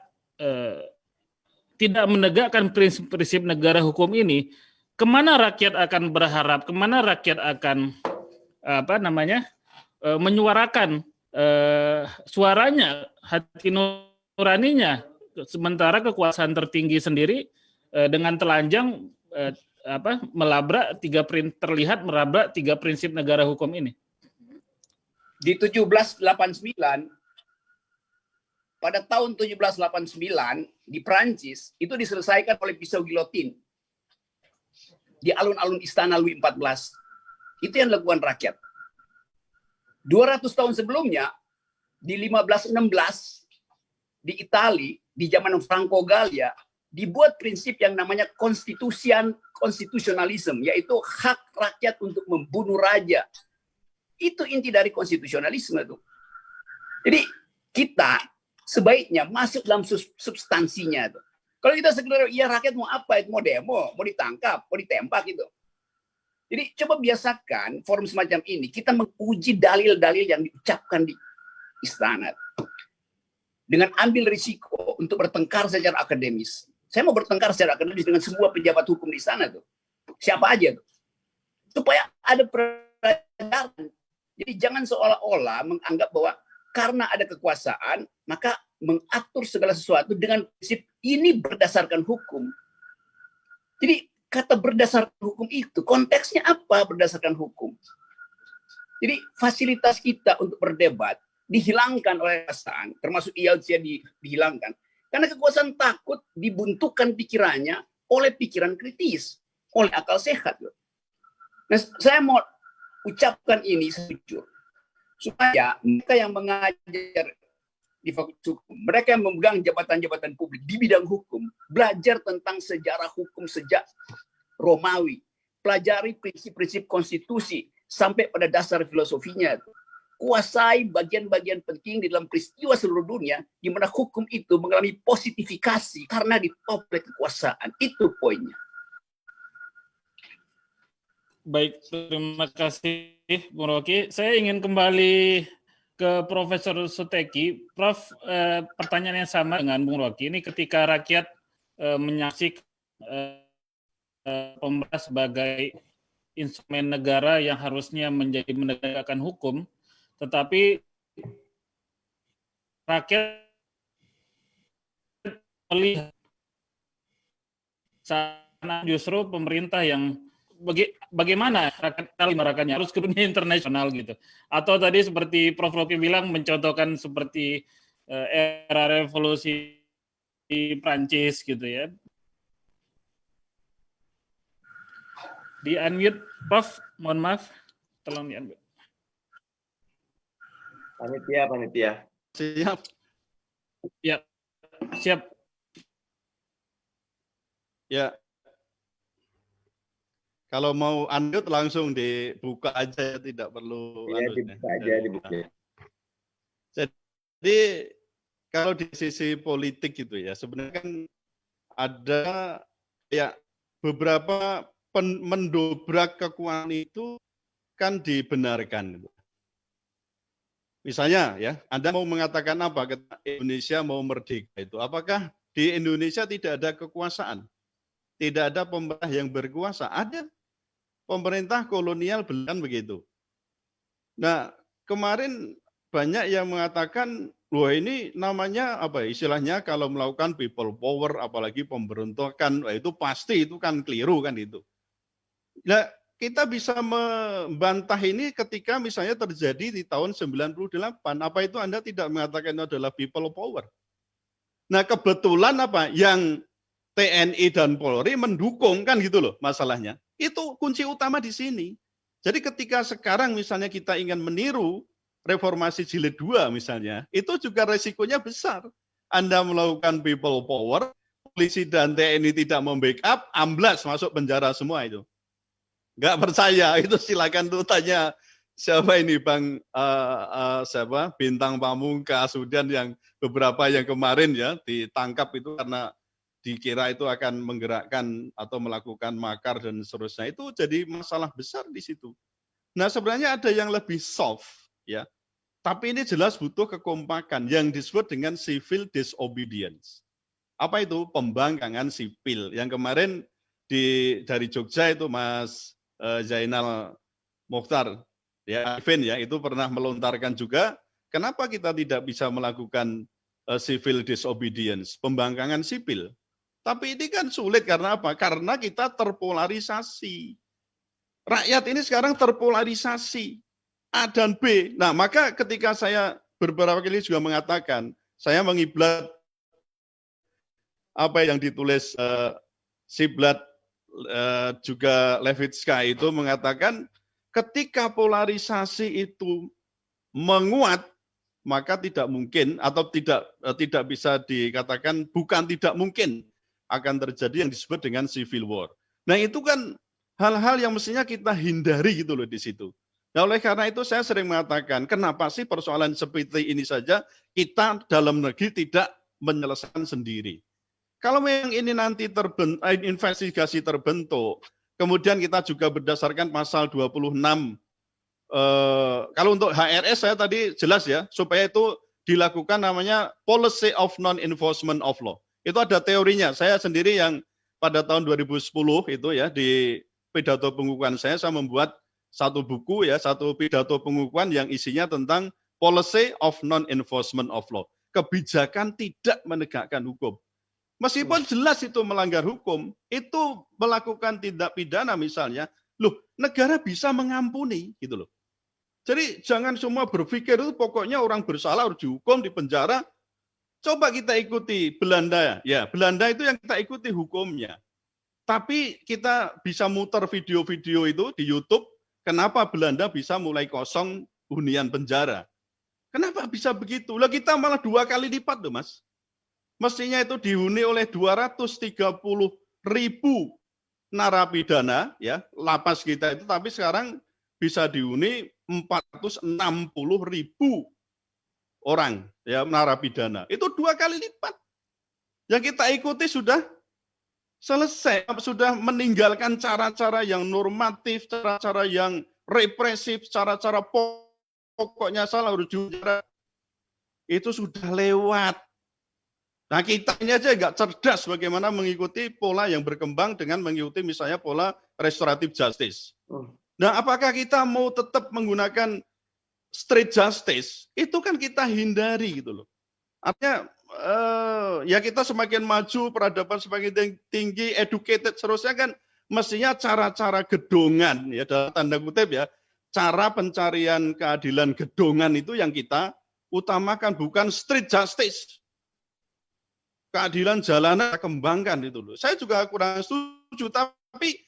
tidak menegakkan prinsip-prinsip negara hukum ini, kemana rakyat akan berharap, kemana rakyat akan menyuarakan suaranya, hati nuraninya, sementara kekuasaan tertinggi sendiri dengan telanjang melabrak terlihat melabrak 3 prinsip negara hukum ini. Di 1789, pada tahun 1789 di Prancis itu diselesaikan oleh pisau gilotin di alun-alun istana Louis XIV. Itu yang dilakukan rakyat. 200 tahun sebelumnya di 1516 di Itali di zaman Franco Gallia dibuat prinsip yang namanya konstitusionalisme, yaitu hak rakyat untuk membunuh raja. Itu inti dari konstitusionalisme itu. Jadi kita sebaiknya masuk dalam substansinya itu. Kalau kita sekedar ya rakyat mau apa, mau demo, mau ditangkap, mau ditembak gitu. Jadi coba biasakan forum semacam ini kita menguji dalil-dalil yang diucapkan di istana dengan ambil risiko untuk bertengkar secara akademis. Saya mau bertengkar secara akademis dengan semua pejabat hukum di sana tuh. Siapa aja tuh. Supaya ada pelajaran. Jadi jangan seolah-olah menganggap bahwa karena ada kekuasaan, maka mengatur segala sesuatu dengan prinsip ini berdasarkan hukum. Jadi kata berdasarkan hukum itu, konteksnya apa berdasarkan hukum? Jadi fasilitas kita untuk berdebat dihilangkan oleh kekuasaan, termasuk IELTS dihilangkan. Karena kekuasaan takut dibuntukan pikirannya oleh pikiran kritis, oleh akal sehat. Nah, saya mau ucapkan ini sejujur, supaya mereka yang mengajar di fakultas hukum, mereka yang memegang jabatan-jabatan publik di bidang hukum, belajar tentang sejarah hukum sejak Romawi, pelajari prinsip-prinsip konstitusi sampai pada dasar filosofinya. Kuasai bagian-bagian penting di dalam peristiwa seluruh dunia di mana hukum itu mengalami positifikasi karena ditoples kekuasaan. Itu poinnya. Baik, terima kasih Bung Rocky. Saya ingin kembali ke Profesor Suteki. Prof, pertanyaan yang sama dengan Bung Rocky. Ini ketika rakyat menyaksikan pemerintah sebagai instrumen negara yang harusnya menjadi menegakkan hukum, tetapi rakyat melihat sana justru pemerintah yang bagaimana rakyatnya harus ke dunia internasional gitu. Atau tadi seperti Prof. Rocky bilang mencontohkan seperti era revolusi di Prancis gitu ya. Di unmute, Prof. Mohon maaf, tolong di unmute. Panitia. Siap. Ya, siap. Ya. Kalau mau unmute langsung dibuka aja, tidak perlu. Ya, dibuka aja, dibuka. Jadi kalau di sisi politik gitu ya, sebenarnya kan ada ya beberapa mendobrak kekuasaan itu kan dibenarkan. Misalnya ya, Anda mau mengatakan apa ketika Indonesia mau merdeka itu? Apakah di Indonesia tidak ada kekuasaan? Tidak ada pemerintah yang berkuasa? Ada. Pemerintah kolonial kan begitu. Nah, kemarin banyak yang mengatakan, wah ini namanya apa istilahnya kalau melakukan people power, apalagi pemberontakan, wah itu pasti itu kan keliru kan itu. Nah, kita bisa membantah ini ketika misalnya terjadi di tahun 98. Apa itu Anda tidak mengatakan itu adalah people power? Nah, kebetulan apa yang TNI dan Polri mendukung kan gitu loh masalahnya. Itu kunci utama di sini. Jadi ketika sekarang misalnya kita ingin meniru reformasi jilid 2 misalnya, itu juga resikonya besar. Anda melakukan people power, polisi dan TNI tidak membackup, amblas masuk penjara semua itu. Nggak percaya, itu silakan tuh tanya siapa ini Bang siapa Bintang Pamungkas, kemudian yang beberapa yang kemarin ya ditangkap itu karena dikira itu akan menggerakkan atau melakukan makar dan seterusnya, itu jadi masalah besar di situ. Nah sebenarnya ada yang lebih soft ya, tapi ini jelas butuh kekompakan yang disebut dengan civil disobedience. Apa itu? Pembangkangan sipil. Yang kemarin dari Jogja itu Mas Zainal Mokhtar ya, ya itu pernah melontarkan juga. Kenapa kita tidak bisa melakukan civil disobedience, pembangkangan sipil? Tapi ini kan sulit karena apa? Karena kita terpolarisasi. Rakyat ini sekarang terpolarisasi. A dan B. Nah, maka ketika saya beberapa kali juga mengatakan, saya mengiblat apa yang ditulis Siblat juga Levitska itu mengatakan, ketika polarisasi itu menguat, maka tidak mungkin atau tidak bisa dikatakan bukan tidak mungkin akan terjadi yang disebut dengan civil war. Nah itu kan hal-hal yang mestinya kita hindari gitu loh di situ. Nah oleh karena itu saya sering mengatakan, kenapa sih persoalan seperti ini saja kita dalam negeri tidak menyelesaikan sendiri. Kalau memang ini nanti investigasi terbentuk, kemudian kita juga berdasarkan pasal 26, kalau untuk HRS saya tadi jelas ya, supaya itu dilakukan namanya policy of non-enforcement of law. Itu ada teorinya. Saya sendiri yang pada tahun 2010 itu ya di pidato pengukuhan saya membuat satu buku ya, satu pidato pengukuhan yang isinya tentang policy of non-enforcement of law. Kebijakan tidak menegakkan hukum. Meskipun jelas itu melanggar hukum, itu melakukan tindak pidana misalnya, loh negara bisa mengampuni gitu loh. Jadi jangan semua berpikir itu pokoknya orang bersalah harus dihukum, dipenjara. Coba kita ikuti Belanda, ya Belanda itu yang kita ikuti hukumnya. Tapi kita bisa muter video-video itu di YouTube, kenapa Belanda bisa mulai kosong hunian penjara. Kenapa bisa begitu? Lah kita malah 2 kali lipat tuh Mas. Mestinya itu dihuni oleh 230.000 narapidana, ya lapas kita itu, tapi sekarang bisa dihuni 460.000 orang ya narapidana. Itu 2 kali lipat. Yang kita ikuti sudah selesai, sudah meninggalkan cara-cara yang normatif, cara-cara yang represif, cara-cara pokoknya salah harus dipenjara. Itu sudah lewat. Nah kita ini aja nggak cerdas bagaimana mengikuti pola yang berkembang dengan mengikuti misalnya pola restoratif justice. Nah apakah kita mau tetap menggunakan street justice? Itu kan kita hindari gitu loh. Artinya ya kita semakin maju, peradaban semakin tinggi, educated seterusnya kan mestinya cara-cara gedongan ya dalam tanda kutip ya, cara pencarian keadilan gedongan itu yang kita utamakan, bukan street justice. Keadilan jalanan kembangkan itu loh. Saya juga kurang setuju, tapi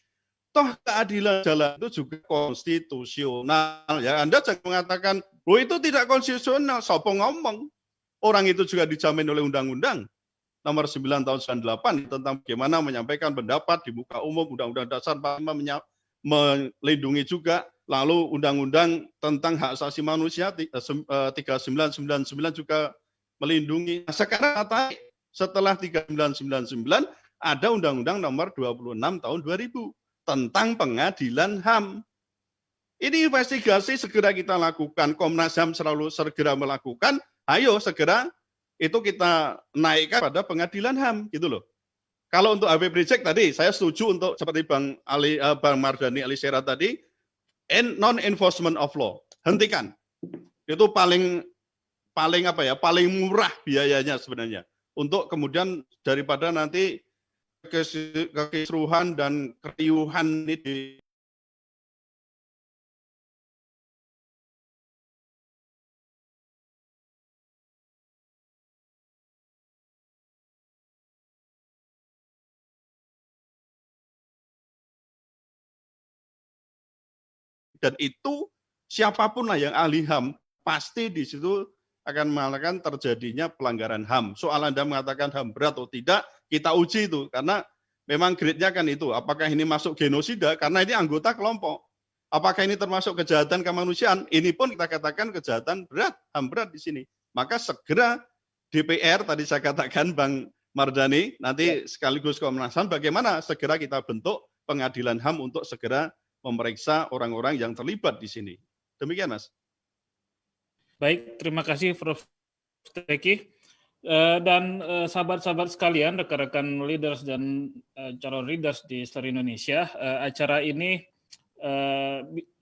toh keadilan jalan itu juga konstitusional ya. Anda jangan mengatakan, "Oh itu tidak konstitusional." Siapa ngomong? Orang itu juga dijamin oleh undang-undang nomor 9 tahun 98 tentang bagaimana menyampaikan pendapat di muka umum, Undang-Undang Dasar 45 melindungi juga, lalu Undang-Undang tentang hak asasi manusia 3999 juga melindungi. Nah, sekarang setelah 3999 ada Undang-Undang nomor 26 tahun 2000 tentang pengadilan HAM. Ini investigasi segera kita lakukan, Komnas HAM selalu segera melakukan, ayo segera itu kita naikkan pada pengadilan HAM gitu loh. Kalau untuk Habib Rizik tadi, saya setuju untuk seperti Bang Mardhani Alisera tadi, non-enforcement of law, hentikan. Itu paling murah biayanya sebenarnya. Untuk kemudian daripada nanti kekisruhan dan keriuhan ini dan itu siapapun lah yang ahli HAM pasti di situ akan mengatakan terjadinya pelanggaran HAM. Soal Anda mengatakan HAM berat atau tidak, kita uji itu karena memang grade-nya kan itu. Apakah ini masuk genosida? Karena ini anggota kelompok. Apakah ini termasuk kejahatan kemanusiaan? Ini pun kita katakan kejahatan berat, HAM berat di sini. Maka segera DPR tadi saya katakan Bang Mardhani, nanti sekaligus Komnas HAM, bagaimana segera kita bentuk pengadilan HAM untuk segera memeriksa orang-orang yang terlibat di sini. Demikian, Mas. Baik, terima kasih Prof. Teki. Dan sahabat-sahabat sekalian, rekan-rekan leaders dan calon leaders di seluruh Indonesia, acara ini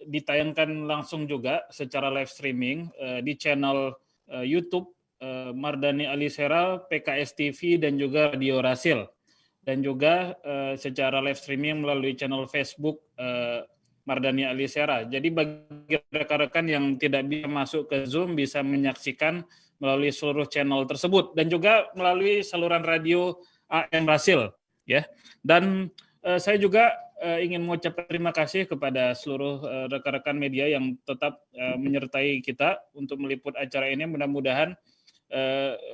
ditayangkan langsung juga secara live streaming di channel YouTube Mardhani Alisera, PKS TV, dan juga Radio Rasil. Dan juga secara live streaming melalui channel Facebook Mardhani Alisera. Jadi bagi rekan-rekan yang tidak bisa masuk ke Zoom bisa menyaksikan melalui seluruh channel tersebut dan juga melalui saluran radio AM Rasil, ya. Dan saya juga ingin mengucapkan terima kasih kepada seluruh rekan-rekan media yang tetap menyertai kita untuk meliput acara ini. Mudah-mudahan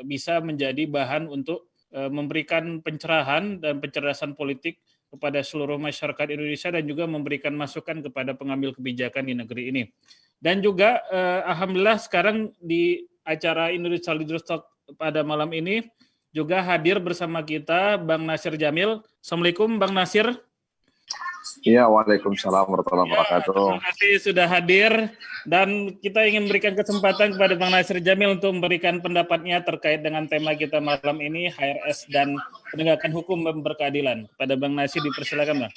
bisa menjadi bahan untuk memberikan pencerahan dan pencerdasan politik kepada seluruh masyarakat Indonesia dan juga memberikan masukan kepada pengambil kebijakan di negeri ini. Dan juga alhamdulillah sekarang di acara Indonesia Leaders Talk pada malam ini juga hadir bersama kita Bang Nasir Jamil. Assalamualaikum Bang Nasir. Iya, waalaikumsalam warahmatullahi wabarakatuh. Terima kasih sudah hadir dan kita ingin memberikan kesempatan kepada Bang Nasir Jamil untuk memberikan pendapatnya terkait dengan tema kita malam ini, HRS dan penegakan hukum dan berkeadilan. Kepada Bang Nasir dipersilakan, Bang.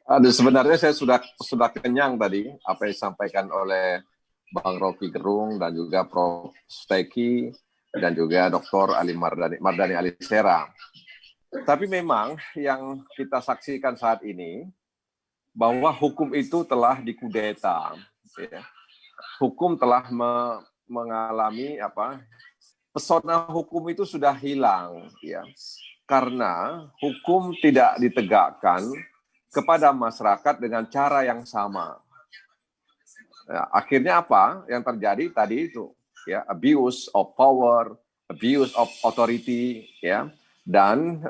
Aduh, sebenarnya saya sudah kenyang tadi apa yang disampaikan oleh Bang Rocky Gerung dan juga Prof. Teki dan juga Dr. Mardhani Alisera. Tapi memang yang kita saksikan saat ini bahwa hukum itu telah dikudeta, ya. Hukum telah mengalami pesona hukum itu sudah hilang, ya, karena hukum tidak ditegakkan kepada masyarakat dengan cara yang sama. Ya, akhirnya apa yang terjadi tadi itu, ya, abuse of power, abuse of authority, ya. Dan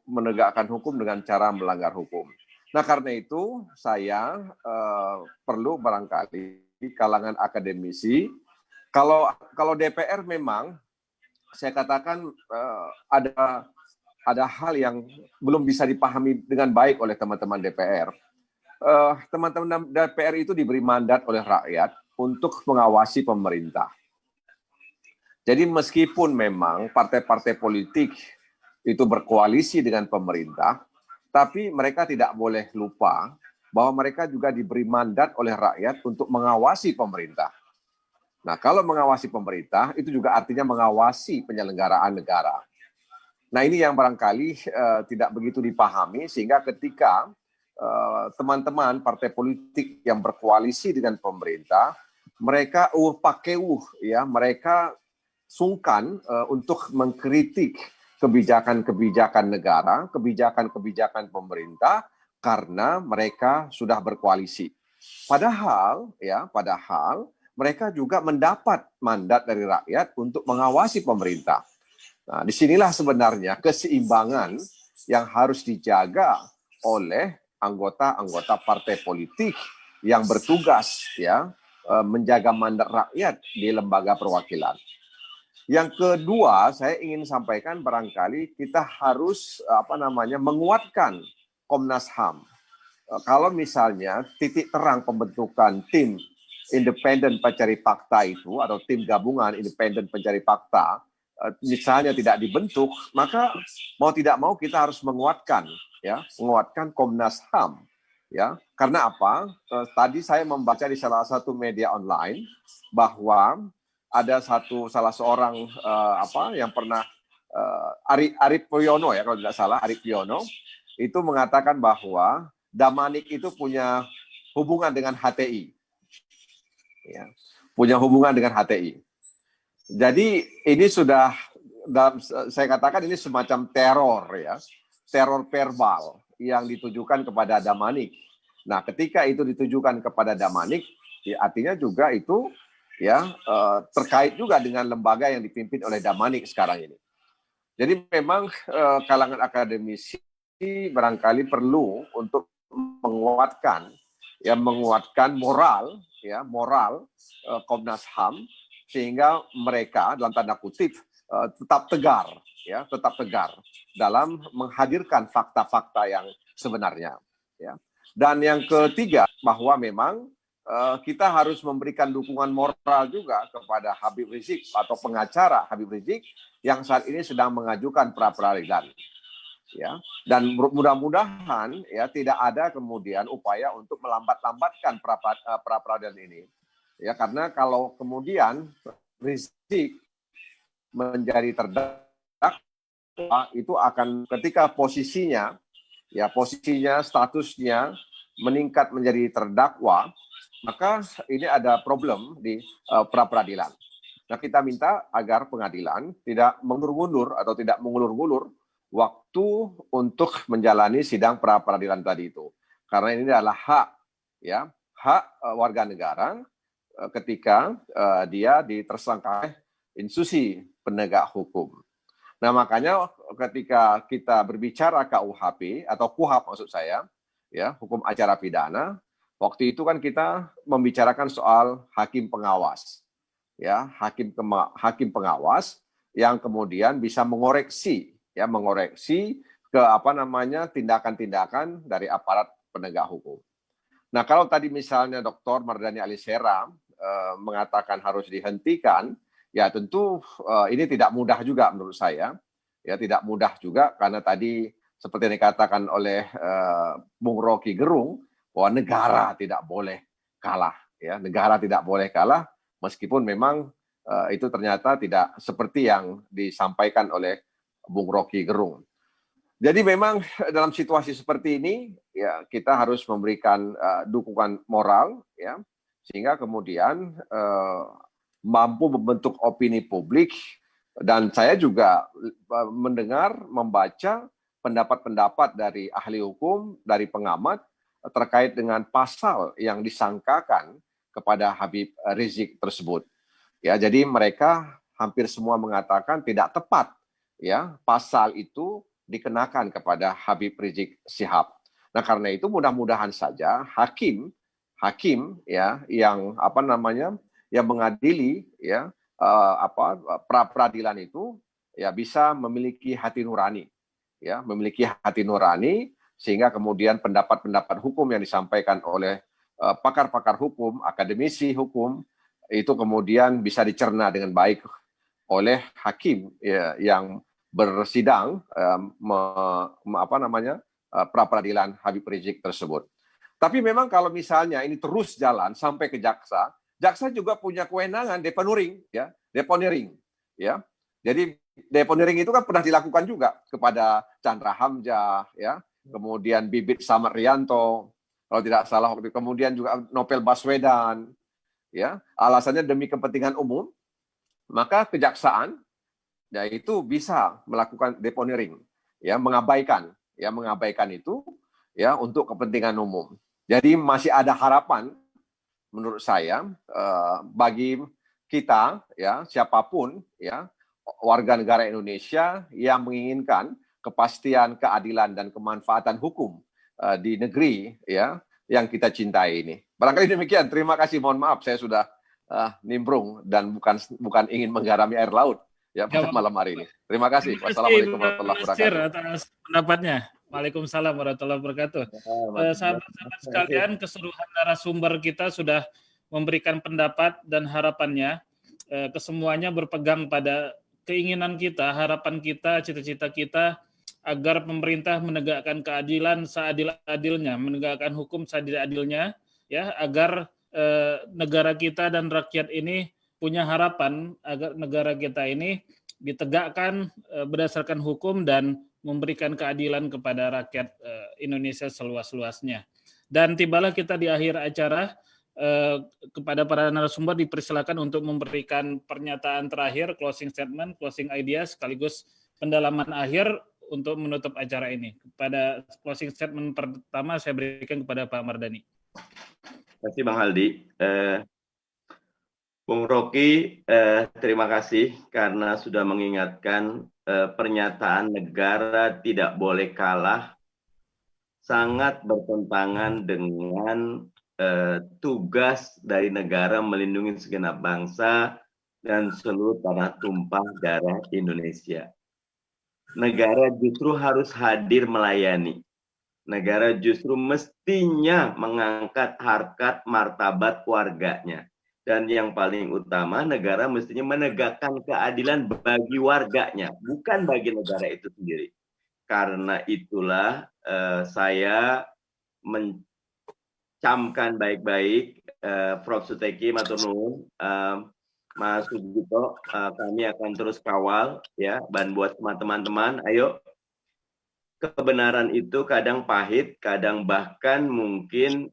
menegakkan hukum dengan cara melanggar hukum. Nah, karena itu saya perlu barangkali kalangan akademisi, kalau DPR memang saya katakan ada hal yang belum bisa dipahami dengan baik oleh teman-teman DPR. Teman-teman DPR itu diberi mandat oleh rakyat untuk mengawasi pemerintah. Jadi meskipun memang partai-partai politik itu berkoalisi dengan pemerintah, tapi mereka tidak boleh lupa bahwa mereka juga diberi mandat oleh rakyat untuk mengawasi pemerintah. Nah, kalau mengawasi pemerintah, itu juga artinya mengawasi penyelenggaraan negara. Nah, ini yang barangkali tidak begitu dipahami, sehingga ketika teman-teman partai politik yang berkoalisi dengan pemerintah, mereka mereka sungkan untuk mengkritik kebijakan-kebijakan negara, kebijakan-kebijakan pemerintah karena mereka sudah berkoalisi. Padahal mereka juga mendapat mandat dari rakyat untuk mengawasi pemerintah. Nah, disinilah sebenarnya keseimbangan yang harus dijaga oleh anggota-anggota partai politik yang bertugas menjaga mandat rakyat di lembaga perwakilan. Yang kedua, saya ingin sampaikan barangkali kita harus menguatkan Komnas HAM. kalau misalnya titik terang pembentukan tim independen pencari fakta itu atau tim gabungan independen pencari fakta misalnya tidak dibentuk, maka mau tidak mau kita harus menguatkan Komnas HAM, ya. Karena apa? Tadi saya membaca di salah satu media online bahwa ada salah seorang yang pernah Arif Priyono, ya kalau tidak salah, Arif Priyono itu mengatakan bahwa Damanik itu punya hubungan dengan HTI, ya, punya hubungan dengan HTI. Jadi ini sudah saya katakan ini semacam teror, ya, teror verbal yang ditujukan kepada Damanik. Nah, ketika itu ditujukan kepada Damanik, ya, artinya juga itu ya terkait juga dengan lembaga yang dipimpin oleh Damanik sekarang ini. Jadi memang kalangan akademisi barangkali perlu untuk menguatkan moral Komnas HAM sehingga mereka dalam tanda kutip tetap tegar dalam menghadirkan fakta-fakta yang sebenarnya, ya. Dan yang ketiga bahwa memang kita harus memberikan dukungan moral juga kepada Habib Rizik atau pengacara Habib Rizik yang saat ini sedang mengajukan pra-peradilan, ya. Dan mudah-mudahan ya tidak ada kemudian upaya untuk melambat-lambatkan pra-peradilan ini, ya, karena kalau kemudian Rizik menjadi terdakwa itu akan ketika posisinya statusnya meningkat menjadi terdakwa, maka ini ada problem di pra-peradilan. Nah, kita minta agar pengadilan tidak mundur-mundur atau tidak mengulur-ngulur waktu untuk menjalani sidang pra-peradilan tadi itu. Karena ini adalah hak warga negara ketika dia ditersangka institusi penegak hukum. Nah, makanya ketika kita berbicara KUHP atau KUHAP maksud saya, ya, hukum acara pidana, waktu itu kan kita membicarakan soal hakim pengawas, ya, hakim pengawas yang kemudian bisa mengoreksi ke tindakan-tindakan dari aparat penegak hukum. Nah, kalau tadi misalnya Dr. Mardhani Alisera mengatakan harus dihentikan, ya tentu ini tidak mudah juga menurut saya, ya tidak mudah juga karena tadi seperti yang dikatakan oleh Bung Rocky Gerung bahwa negara tidak boleh kalah, ya, negara tidak boleh kalah meskipun memang itu ternyata tidak seperti yang disampaikan oleh Bung Rocky Gerung. Jadi memang dalam situasi seperti ini ya kita harus memberikan dukungan moral, ya, sehingga kemudian mampu membentuk opini publik. Dan saya juga membaca pendapat-pendapat dari ahli hukum, dari pengamat terkait dengan pasal yang disangkakan kepada Habib Rizik tersebut. Ya, jadi mereka hampir semua mengatakan tidak tepat, ya, pasal itu dikenakan kepada Habib Rizik Syihab. Nah, karena itu mudah-mudahan saja hakim ya yang yang mengadili ya pra-peradilan itu ya bisa memiliki hati nurani, ya, memiliki hati nurani sehingga kemudian pendapat-pendapat hukum yang disampaikan oleh pakar-pakar hukum, akademisi hukum itu kemudian bisa dicerna dengan baik oleh hakim ya, yang bersidang pra-peradilan Habib Rizik tersebut. Tapi memang kalau misalnya ini terus jalan sampai ke jaksa juga punya kewenangan deponering, ya, deponering, ya. Jadi deponering itu kan pernah dilakukan juga kepada Chandra Hamzah, ya, kemudian Bibit Samaryanto, kalau tidak salah waktu itu, kemudian juga Novel Baswedan, ya, alasannya demi kepentingan umum, maka kejaksaan, ya, itu bisa melakukan deponering, ya, mengabaikan itu, ya, untuk kepentingan umum. Jadi masih ada harapan menurut saya bagi kita, ya, siapapun, ya, warga negara Indonesia yang menginginkan kepastian, keadilan dan kemanfaatan hukum di negeri, ya, yang kita cintai ini. Barangkali demikian. Terima kasih. Mohon maaf saya sudah nimbrung dan bukan ingin menggarami air laut, ya, pada malam hari ini. Terima kasih. Wassalamualaikum warahmatullahi wabarakatuh. Atas pendapatnya. Waalaikumsalam warahmatullahi wabarakatuh. Sahabat-sahabat sekalian, keseluruhan narasumber kita sudah memberikan pendapat dan harapannya. Kesemuanya berpegang pada keinginan kita, harapan kita, cita-cita kita agar pemerintah menegakkan keadilan seadil-adilnya, menegakkan hukum seadil-adilnya, ya, agar negara kita dan rakyat ini punya harapan agar negara kita ini ditegakkan berdasarkan hukum dan memberikan keadilan kepada rakyat Indonesia seluas-luasnya. Dan tibalah kita di akhir acara, kepada para narasumber dipersilakan untuk memberikan pernyataan terakhir, closing statement, closing idea, sekaligus pendalaman akhir untuk menutup acara ini. Pada closing statement pertama saya berikan kepada Pak Mardhani. Terima kasih Bang Aldi. Bung Rocky, terima kasih karena sudah mengingatkan pernyataan negara tidak boleh kalah sangat bertentangan dengan tugas dari negara melindungi segenap bangsa dan seluruh tanah tumpah darah Indonesia. Negara justru harus hadir melayani. Negara justru mestinya mengangkat harkat martabat warganya. Dan yang paling utama, negara mestinya menegakkan keadilan bagi warganya, bukan bagi negara itu sendiri. Karena itulah saya mencamkan baik-baik Prof. Suteki matur nuwun, Mas Sugito, kami akan terus kawal ya, dan buat teman-teman, ayo, kebenaran itu kadang pahit, kadang bahkan mungkin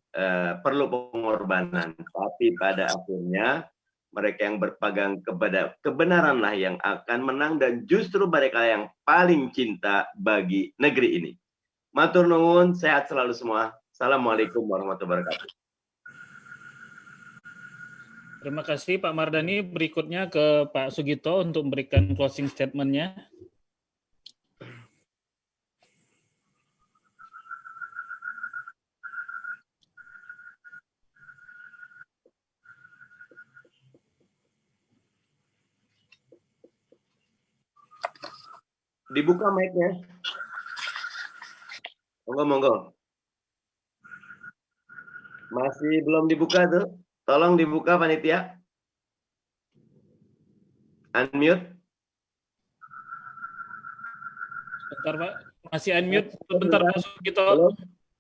perlu pengorbanan. Tapi pada akhirnya mereka yang berpegang kepada kebenaranlah yang akan menang dan justru mereka yang paling cinta bagi negeri ini. Matur nuwun, sehat selalu semua. Assalamualaikum warahmatullahi wabarakatuh. Terima kasih Pak Mardhani. Berikutnya ke Pak Sugito untuk memberikan closing statement-nya. Dibuka mic-nya. Monggo. Masih belum dibuka tuh. Tolong dibuka panitia. Unmute. Bentar Pak, masih unmute. Bentar Pak Sugito.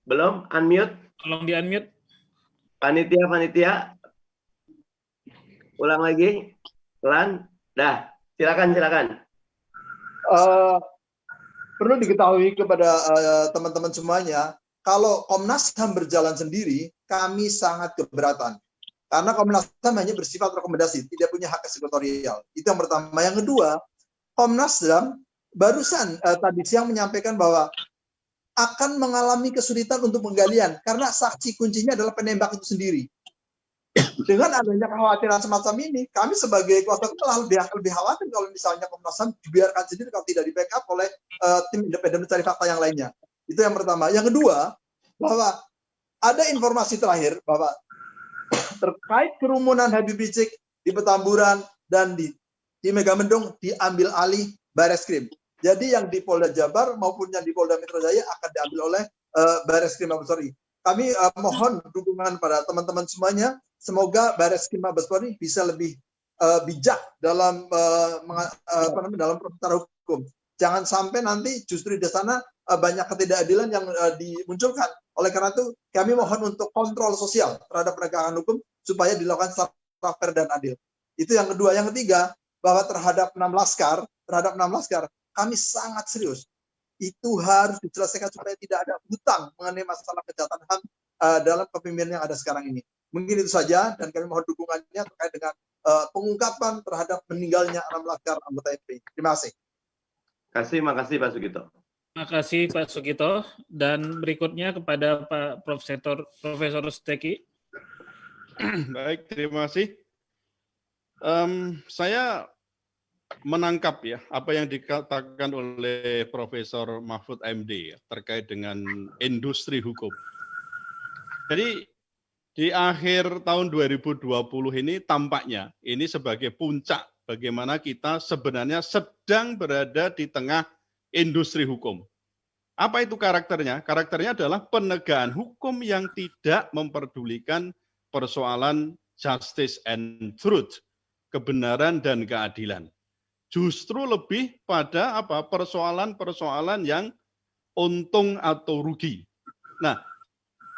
Belum unmute. Tolong di unmute. Panitia. Ulang lagi. Pelan. Dah. Silakan. Perlu diketahui kepada teman-teman semuanya, kalau Komnas HAM berjalan sendiri, kami sangat keberatan. Karena Komnas HAM hanya bersifat rekomendasi, tidak punya hak eksekutorial. Itu yang pertama. Yang kedua, Komnas HAM barusan tadi siang menyampaikan bahwa akan mengalami kesulitan untuk penggalian, karena saksi kuncinya adalah penembak itu sendiri. Dengan adanya kekhawatiran semacam ini, kami sebagai kuasa hukum lebih khawatir kalau misalnya Komnas HAM dibiarkan sendiri kalau tidak di-backup oleh tim independen mencari fakta yang lainnya. Itu yang pertama. Yang kedua, bahwa ada informasi terakhir bahwa terkait kerumunan Habib Rizik di Petamburan dan di Megamendung diambil alih Bareskrim. Jadi yang di Polda Jabar maupun yang di Polda Metro Jaya akan diambil oleh Bareskrim Mabes Polri. Kami mohon dukungan pada teman-teman semuanya. Semoga Bareskrim Mabes Polri bisa lebih bijak dalam dalam proses hukum. Jangan sampai nanti justru di sana banyak ketidakadilan yang dimunculkan. Oleh karena itu, kami mohon untuk kontrol sosial terhadap penegakan hukum supaya dilakukan secara fair dan adil. Itu yang kedua. Yang ketiga, bahwa terhadap 6 laskar, kami sangat serius. Itu harus diselesaikan supaya tidak ada hutang mengenai masalah kejahatan HAM dalam kepemimpinan yang ada sekarang ini. Mungkin itu saja, dan kami mohon dukungannya terkait dengan pengungkapan terhadap meninggalnya 6 laskar anggota FPI. Terima kasih. Terima kasih Pak Sugito. Terima kasih Pak Sugito. Dan berikutnya kepada Pak Profesor Suteki. Baik, terima kasih. Saya menangkap ya apa yang dikatakan oleh Profesor Mahfud MD terkait dengan industri hukum. Jadi di akhir tahun 2020 ini tampaknya ini sebagai puncak bagaimana kita sebenarnya sedang berada di tengah industri hukum. Apa itu karakternya? Karakternya adalah penegakan hukum yang tidak memperdulikan persoalan justice and truth, kebenaran dan keadilan. Justru lebih pada apa? Persoalan-persoalan yang untung atau rugi. Nah,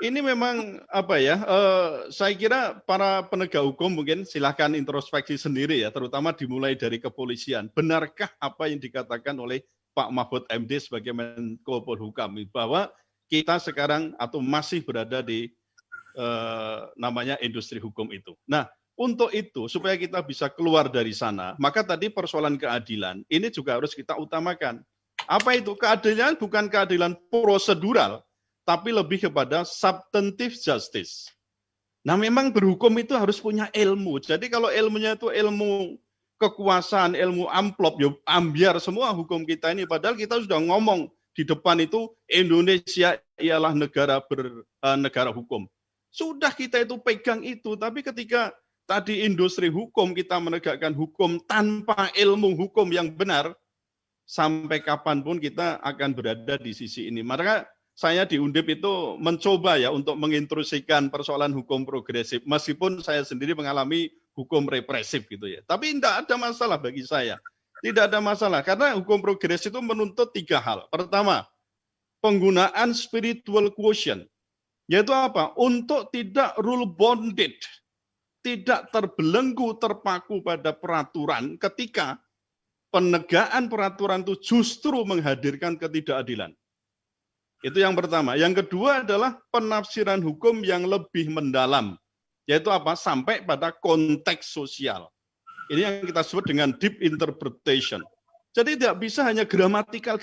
ini memang apa ya? Saya kira para penegak hukum mungkin silahkan introspeksi sendiri ya, terutama dimulai dari kepolisian. Benarkah apa yang dikatakan oleh Pak Mahfud MD sebagai Menko Polhukam bahwa kita sekarang atau masih berada di namanya industri hukum itu. Nah, untuk itu supaya kita bisa keluar dari sana, maka tadi persoalan keadilan ini juga harus kita utamakan. Apa itu? Keadilan bukan keadilan prosedural, tapi lebih kepada substantive justice. Nah, memang berhukum itu harus punya ilmu. Jadi kalau ilmunya itu ilmu kekuasaan, ilmu amplop, ya ambiar semua hukum kita ini. Padahal kita sudah ngomong di depan itu Indonesia ialah negara hukum. Sudah kita itu pegang itu, tapi ketika tadi industri hukum kita menegakkan hukum tanpa ilmu hukum yang benar, sampai kapanpun kita akan berada di sisi ini. Maka saya di Undip itu mencoba ya untuk menginstruksikan persoalan hukum progresif, meskipun saya sendiri mengalami hukum represif gitu ya. Tapi tidak ada masalah bagi saya. Tidak ada masalah, karena hukum progresif itu menuntut 3 hal. Pertama, penggunaan spiritual quotient, yaitu apa? Untuk tidak rule bonded, tidak terbelenggu, terpaku pada peraturan ketika penegakan peraturan itu justru menghadirkan ketidakadilan. Itu yang pertama. Yang kedua adalah penafsiran hukum yang lebih mendalam. Yaitu apa? Sampai pada konteks sosial. Ini yang kita sebut dengan deep interpretation. Jadi tidak bisa hanya gramatikal.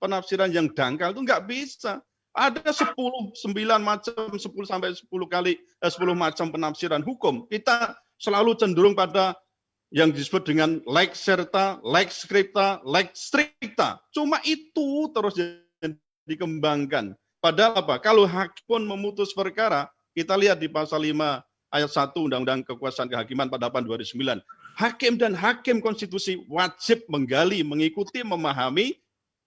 Penafsiran yang dangkal itu nggak bisa. Ada 9 macam, 10 sampai 10 macam penafsiran hukum. Kita selalu cenderung pada yang disebut dengan lex serta, lex scripta, lex stricta. Cuma itu terus dikembangkan. Padahal apa? Kalau hakim pun memutus perkara, kita lihat di pasal 5 ayat 1 Undang-Undang Kekuasaan Kehakiman pada tahun 2009. Hakim dan hakim konstitusi wajib menggali, mengikuti, memahami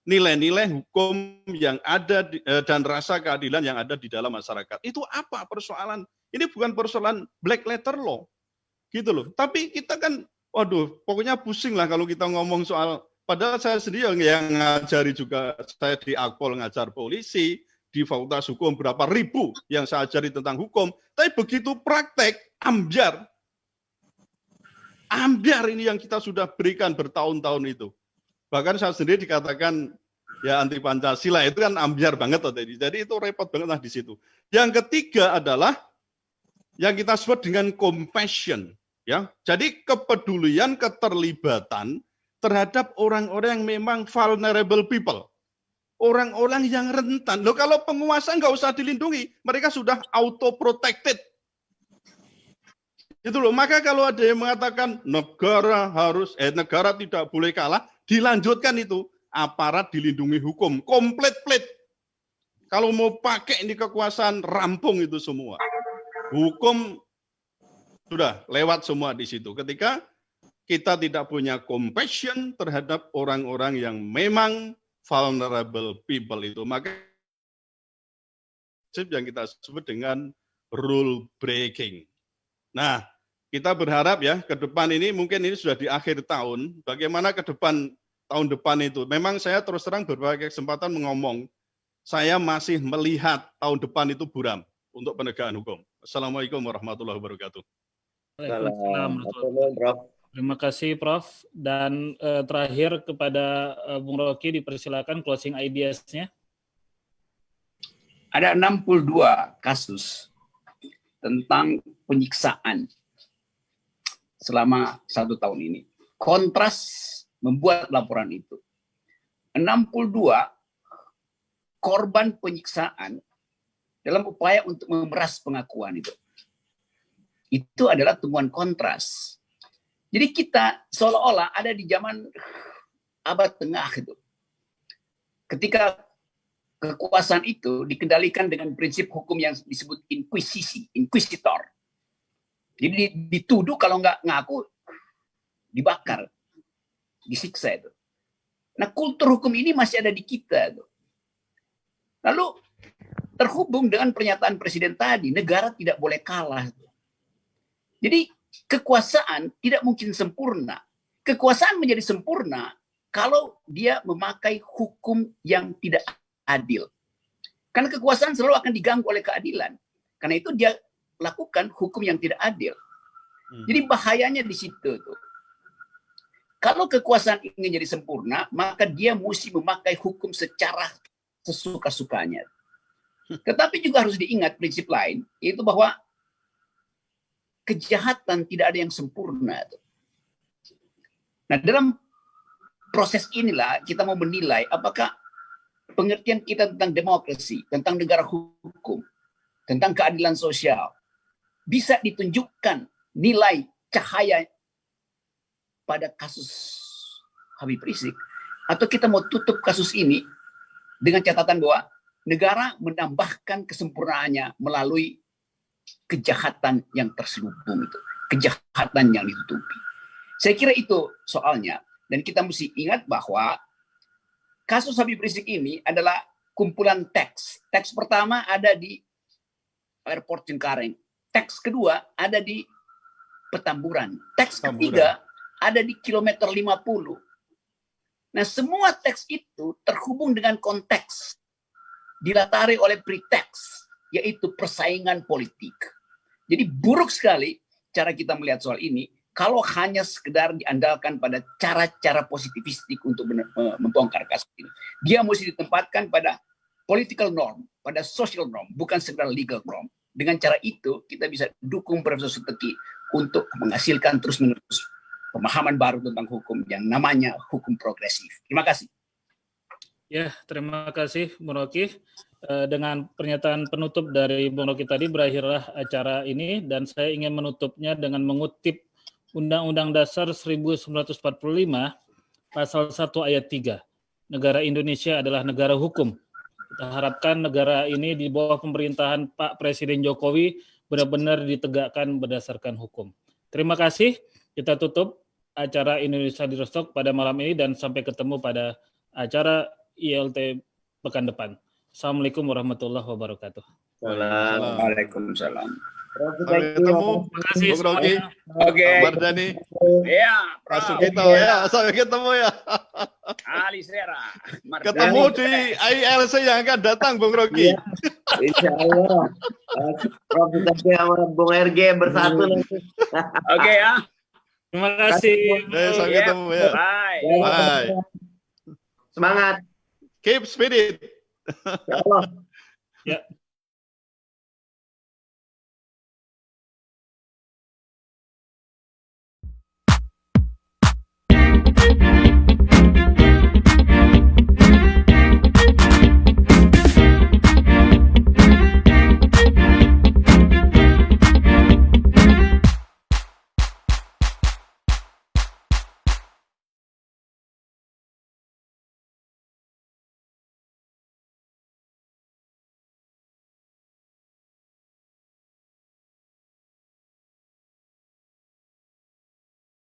nilai-nilai hukum yang ada dan rasa keadilan yang ada di dalam masyarakat. Itu apa persoalan? Ini bukan persoalan black letter law. Gitu loh. Tapi kita kan, waduh, pokoknya pusing lah kalau kita ngomong soal. Padahal saya sendiri yang ngajari juga, saya di Akpol ngajar polisi, di Fakultas Hukum berapa ribu yang saya ajari tentang hukum. Tapi begitu praktek, ambiar. Ambiar ini yang kita sudah berikan bertahun-tahun itu. Bahkan saya sendiri dikatakan ya anti Pancasila, itu kan ambiar banget tadi. Jadi itu repot banget lah di situ. Yang ketiga adalah yang kita sebut dengan compassion. Ya, jadi kepedulian, keterlibatan terhadap orang-orang yang memang vulnerable people. Orang-orang yang rentan. Loh, kalau penguasa nggak usah dilindungi, mereka sudah auto-protected. Itu loh, maka kalau ada yang mengatakan negara tidak boleh kalah, dilanjutkan itu, aparat dilindungi hukum, komplit. Kalau mau pakai ini kekuasaan, rampung itu semua. Hukum sudah lewat semua di situ. Ketika kita tidak punya compassion terhadap orang-orang yang memang vulnerable people itu, maka yang kita sebut dengan rule breaking. Nah, kita berharap ya ke depan ini, mungkin ini sudah di akhir tahun, bagaimana ke depan tahun depan itu. Memang saya terus terang berbagai kesempatan mengomong, saya masih melihat tahun depan itu buram untuk penegakan hukum. Assalamualaikum warahmatullahi wabarakatuh. Waalaikumsalam. Terima kasih Prof. Dan terakhir kepada Bung Rocky, dipersilakan closing ideas-nya. Ada 62 kasus tentang penyiksaan selama 1 tahun ini. Kontras membuat laporan itu. 62 korban penyiksaan dalam upaya untuk memeras pengakuan itu. Itu adalah temuan Kontras. Jadi kita seolah-olah ada di zaman abad tengah itu. Ketika kekuasaan itu dikendalikan dengan prinsip hukum yang disebut inkuisisi, inquisitor. Jadi dituduh, kalau nggak ngaku dibakar, disiksa itu. Nah, kultur hukum ini masih ada di kita itu. Lalu terhubung dengan pernyataan Presiden tadi, negara tidak boleh kalah. Jadi kekuasaan tidak mungkin sempurna. Kekuasaan menjadi sempurna kalau dia memakai hukum yang tidak adil. Karena kekuasaan selalu akan diganggu oleh keadilan. Karena itu dia lakukan hukum yang tidak adil. Jadi bahayanya di situ tuh. Kalau kekuasaan ingin jadi sempurna, maka dia mesti memakai hukum secara sesuka-sukanya. Tetapi juga harus diingat prinsip lain, yaitu bahwa kejahatan tidak ada yang sempurna. Nah, dalam proses inilah kita mau menilai apakah pengertian kita tentang demokrasi, tentang negara hukum, tentang keadilan sosial, bisa ditunjukkan nilai cahaya pada kasus Habib Rizik, atau kita mau tutup kasus ini dengan catatan bahwa negara menambahkan kesempurnaannya melalui kejahatan yang terselubung itu, kejahatan yang ditutupi. Saya kira itu soalnya, dan kita mesti ingat bahwa kasus Habib Rizik ini adalah kumpulan teks. Teks pertama ada di Airport Cengkareng, teks kedua ada di Petamburan, teks ketiga ada di kilometer 50. Nah, semua teks itu terhubung dengan konteks, dilatari oleh preteks, yaitu persaingan politik. Jadi buruk sekali cara kita melihat soal ini kalau hanya sekedar diandalkan pada cara-cara positivistik untuk membongkar kasus ini. Dia mesti ditempatkan pada political norm, pada social norm, bukan sekedar legal norm. Dengan cara itu kita bisa dukung Profesor Suteki untuk menghasilkan terus-menerus pemahaman baru tentang hukum yang namanya hukum progresif. Terima kasih. Ya, terima kasih Bung Rocky. Dengan pernyataan penutup dari Bung Rocky tadi berakhirlah acara ini, dan saya ingin menutupnya dengan mengutip Undang-Undang Dasar 1945 Pasal 1 Ayat 3. Negara Indonesia adalah negara hukum. Kita harapkan negara ini di bawah pemerintahan Pak Presiden Jokowi benar-benar ditegakkan berdasarkan hukum. Terima kasih. Kita tutup acara Indonesia di Rostock pada malam ini dan sampai ketemu pada acara ILT pekan depan. Assalamualaikum warahmatullahi wabarakatuh. Waalaikumsalam. Sampai ketemu. Terima kasih Bung Rocky. Oke. Mardani. Ya, Masuk kita ya. Sampai ketemu ya. Ali Sera. Ketemu di ILC yang akan datang, Bung Rocky. Insya Allah. Prof. Suteki sama Bung RG bersatu nanti. Oke ya. Terima kasih. Sampai ketemu ya. Bye. Bye. Semangat. Keep spirit. Ya Allah. Ya.